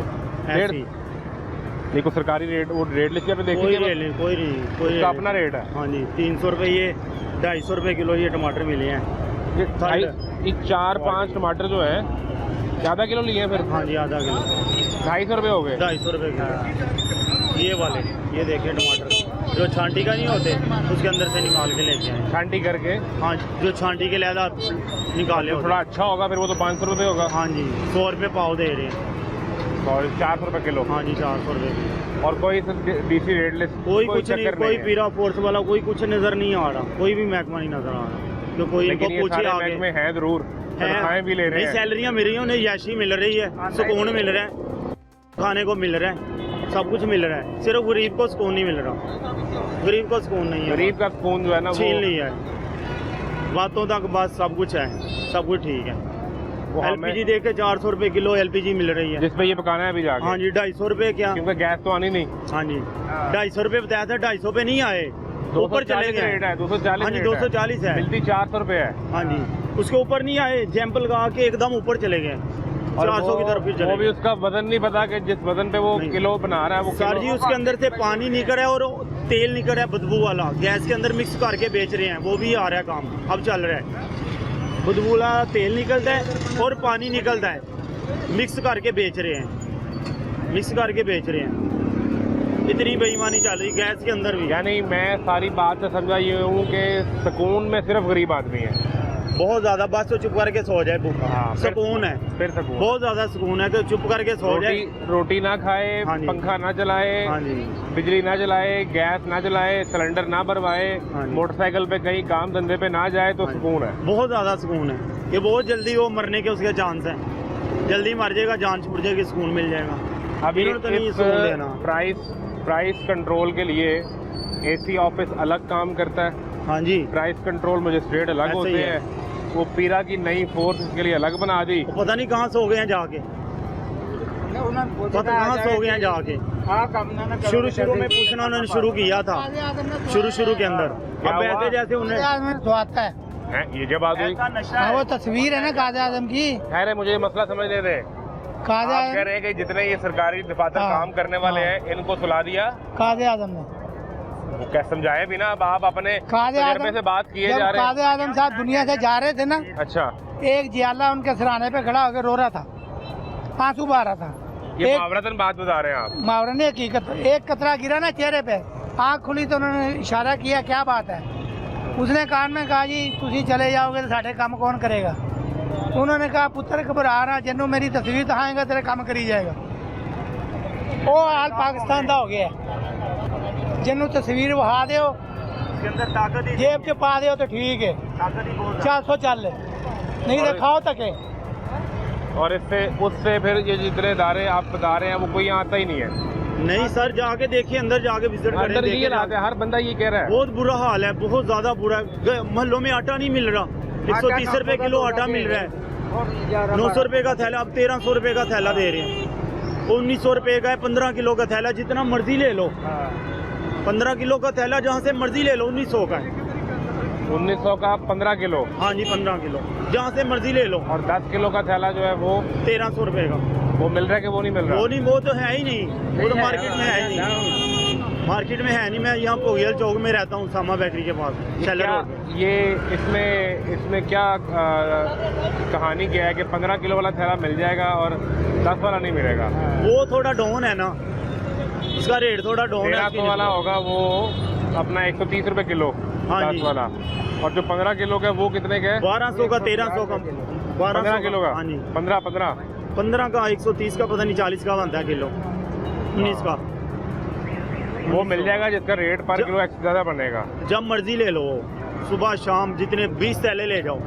देखो सरकारी रेट, वो रेट लिस्ट पे देखिए। कोई उसका अपना रेट है। हाँ जी, 300 रुपये ये, 250 रुपये किलो ये टमाटर मिले हैं। ये 4-5 टमाटर जो है ज़्यादा किलो लिए हैं फिर? हाँ जी, आधा किलो। 250 रुपये हो गए। 250 रुपये किलो ये वाले। ये देखिए टमाटर जो छांटी का नहीं होते, उसके अंदर से निकाल के लेके आए। छांटी करके? हाँ, जो छांटी के लहदा निकाले तो थोड़ा अच्छा होगा फिर, वो तो 500 रुपये होगा। हाँ जी, 100 रुपये पाव दे रहे हैं। 400 रुपये किलो? हाँ जी, 400 रुपये। और कोई डीसी रेट लिस्ट? कोई कुछ नहीं, कोई पीरा फोर्स वाला कोई कुछ नज़र नहीं आ रहा, कोई भी महकमा नहीं नज़र आ रहा। तो कोई इनको पूछे आगे में है ज़रूर, तनख्वाहें भी ले रहे हैं। सैलरियाँ मिल रही हैं उन्हें, याशी मिल रही है, सुकून मिल रहा है, खाने को मिल रहा है, सब कुछ मिल रहा है। सिर्फ गरीब को सुकून नहीं मिल रहा। गरीब को सुकून नहीं है। गरीब का सुकून जो है ना, छीन नहीं है। बातों तक बस सब कुछ है, सब कुछ ठीक है। एलपीजी देख के 400 रुपये किलो एलपीजी मिल रही है, जिसपे ये पकाना है अभी जाके। हाँ जी, 250 रुपये क्या, क्योंकि गैस तो आनी नहीं। हाँ जी, 250 रुपये बताया था, 250 पे नहीं आए, ऊपर चले गए। रेट है 240। हाँ जी, 240 है। मिलती 400 रुपये है। हाँ जी, उसके ऊपर नहीं आए, जैम्पल लगा के एकदम ऊपर चले गए, 400 की तरफ फिर चले। वो भी उसका वजन नहीं पता कि जिस वजन पे वो किलो बना रहा है वो। सर जी, उसके अंदर से पानी निकल रहा है और तेल निकल रहा है बदबू वाला, गैस के अंदर मिक्स करके बेच रहे हैं, वो भी आ रहा है काम, अब चल रहा है। बदबू वाला तेल निकलता है और पानी निकलता है, मिक्स करके बेच रहे हैं, मिक्स करके बेच रहे हैं। इतनी बेईमानी चल रही गैस के अंदर भी। यानी मैं सारी बात से समझा ये हूँ कि सुकून में सिर्फ गरीब आदमी है। बहुत ज्यादा, बस तो चुप करके सो जाए भूखा। हाँ, सुकून है, फिर सुकून, बहुत ज्यादा सुकून है कि चुप करके सो जाए, रोटी ना खाए, पंखा ना चलाए, बिजली ना जलाए, गैस ना जलाए, सिलेंडर ना भरवाए, मोटरसाइकिल पे कहीं काम धंधे पे ना जाए, तो सुकून है। बहुत ज्यादा सुकून है कि बहुत जल्दी वो मरने के उसके चांस है, जल्दी मर जाएगा, जान छूट जाएगी, सुकून मिल जाएगा। अभी तो नहीं सुकून लेना। प्राइस कंट्रोल के लिए एसी ऑफिस अलग काम करता है। हाँ जी, प्राइस कंट्रोल मजिस्ट्रेट अलग होते हैं। वो पीरा की नई फोर्स इसके लिए अलग बना दी। पता नहीं कहाँ सो गए हैं जाके, पता कहाँ सो गए हैं जाके। शुरू में पूछना उन्होंने शुरू किया था, शुरू के अंदर। अब ऐसे जैसे उन्हें आता है ये जब बात हुई, वो तस्वीर है ना काज़े आज़म की। खैर है, मुझे ये मसला समझने दे। काज़े आप कह रहे हैं कि जितने ये सरकारी दफातर काम करने वाले हैं, इनको सुला दिया काज़े आज़म ने। वो क्या समझाए भी ना, अब आप अपने तजर्बे से बात किए जा रहे हैं। काज़े आज़म साहब दुनिया से जा रहे थे ना, अच्छा, एक जियाला उनके सराहने पे खड़ा होकर रो रहा था, आंसू बहा रहा था। ये मुहावरतन बात बता रहे हैं आप? मुहावरा नहीं, हकीकत। एक कतरा गिरा ना चेहरे पे, आँख खुली तो उन्होंने इशारा किया, क्या बात है। उसने कान में कहा, जी तुसी चले जाओगे तो साढ़े काम कौन करेगा। उन्होंने कहा, पुत्र घबरा रहा, जिन्हों मेरी तस्वीर दिखाएगा तेरे काम करी जाएगा। वो हाल पाकिस्तान का हो गया, जिन्हों तस्वीर वहा दो, जेब च पा दो तो ठीक है, 400 चल, नहीं तो खाओ तके। और इससे उससे फिर ये जितने इदारे आप बता रहे हैं वो कोई आता ही नहीं है। नहीं सर, जाके देखिए, अंदर जाके विजिट करें। हर बंदा ये कह रहा है, बहुत बुरा हाल है, बहुत ज्यादा बुरा। महलों में आटा नहीं मिल रहा, 130 रुपए किलो आटा मिल रहा है, 900 रुपए का थैला, अब 1300 रुपए का थैला दे रहे हैं। 1900 रुपए का है 15 किलो का थैला, जितना मर्जी ले लो। 15 किलो का थैला जहाँ से मर्जी ले लो, 1900 का है। 1900 का 15 किलो? हाँ जी, 15 किलो जहाँ से मर्जी ले लो। और 10 किलो का थैला जो है वो 1300 रुपए का। वो मिल रहा है कि वो नहीं मिल रहा? वो नहीं, वो तो है ही नहीं, वो तो मार्केट में है ही नहीं, मार्केट में है नहीं। मैं यहाँ पोगियल चौक में रहता हूँ, सामा बेकरी के पास, शेलर रोड। ये इसमें क्या कहानी क्या है कि 15 किलो वाला थैला मिल जाएगा और 10 वाला नहीं मिलेगा? वो थोड़ा डाउन है ना, इसका रेट थोड़ा डाउन है। 1300 वाला होगा वो अपना 130 रुपए किलो हाँ 10 जी। वाला, और जो 15 किलो का वो कितने का है? 1200 का, 1300 का, 15 किलो का? हाँ जी। 15 का 130 का, पता नहीं 40 का बनता है किलो, 19 का। वो मिल जाएगा जिसका रेट पर किलो ज़्यादा बनेगा। जब मर्जी ले लो, सुबह शाम जितने 20 थैले ले जाओ,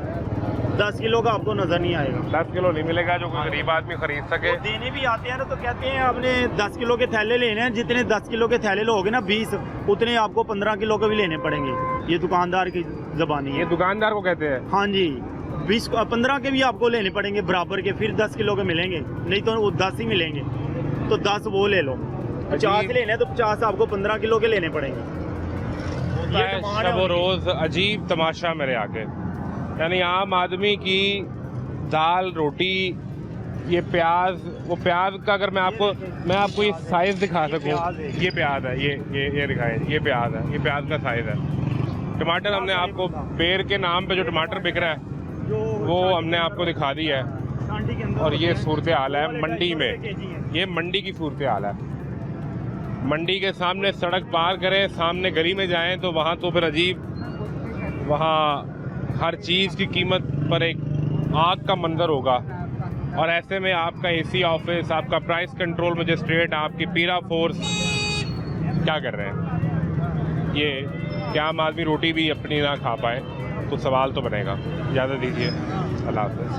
10 किलो का आपको नजर नहीं आएगा। 10 किलो नहीं मिलेगा जो कोई गरीब आदमी खरीद सके। वो देने भी आते हैं ना, तो कहते हैं आपने 10 किलो के थैले लेने हैं, जितने 10 किलो के थैले लोगे ना 20, उतने आपको 15 किलो के भी लेने पड़ेंगे। ये दुकानदार की जबानी है। ये दुकानदार को कहते हैं। हाँ जी, 15 के भी आपको लेने पड़ेंगे बराबर के, फिर 10 किलो के मिलेंगे, नहीं तो वो 10 ही मिलेंगे। तो 10 वो ले लो, 50 लेने तो 50 आपको 15 किलो के लेने पड़ेंगे। वो रोज अजीब तमाशा मेरे आगे, यानी आम आदमी की दाल रोटी, ये प्याज, वो प्याज का अगर मैं आपको ये साइज दिखा सकूं, ये प्याज है, ये दिखाएं, ये प्याज है, ये प्याज का साइज है। टमाटर हमने आपको बेर के नाम पे जो टमाटर बिक रहा है वो हमने आपको दिखा दिया है। और ये सूरत हाल है मंडी में, ये मंडी की सूरत हाल है। मंडी के सामने सड़क पार करें, सामने गली में जाएं तो वहाँ तो फिर अजीब, वहाँ हर चीज़ की कीमत पर एक आग का मंजर होगा। और ऐसे में आपका एसी ऑफिस, आपका प्राइस कंट्रोल मजिस्ट्रेट, आपकी पीरा फोर्स क्या कर रहे हैं? ये क्या आम आदमी रोटी भी अपनी ना खा पाए? तो सवाल तो बनेगा। इजाज़त दीजिए, अल्लाह हाफ़िज़।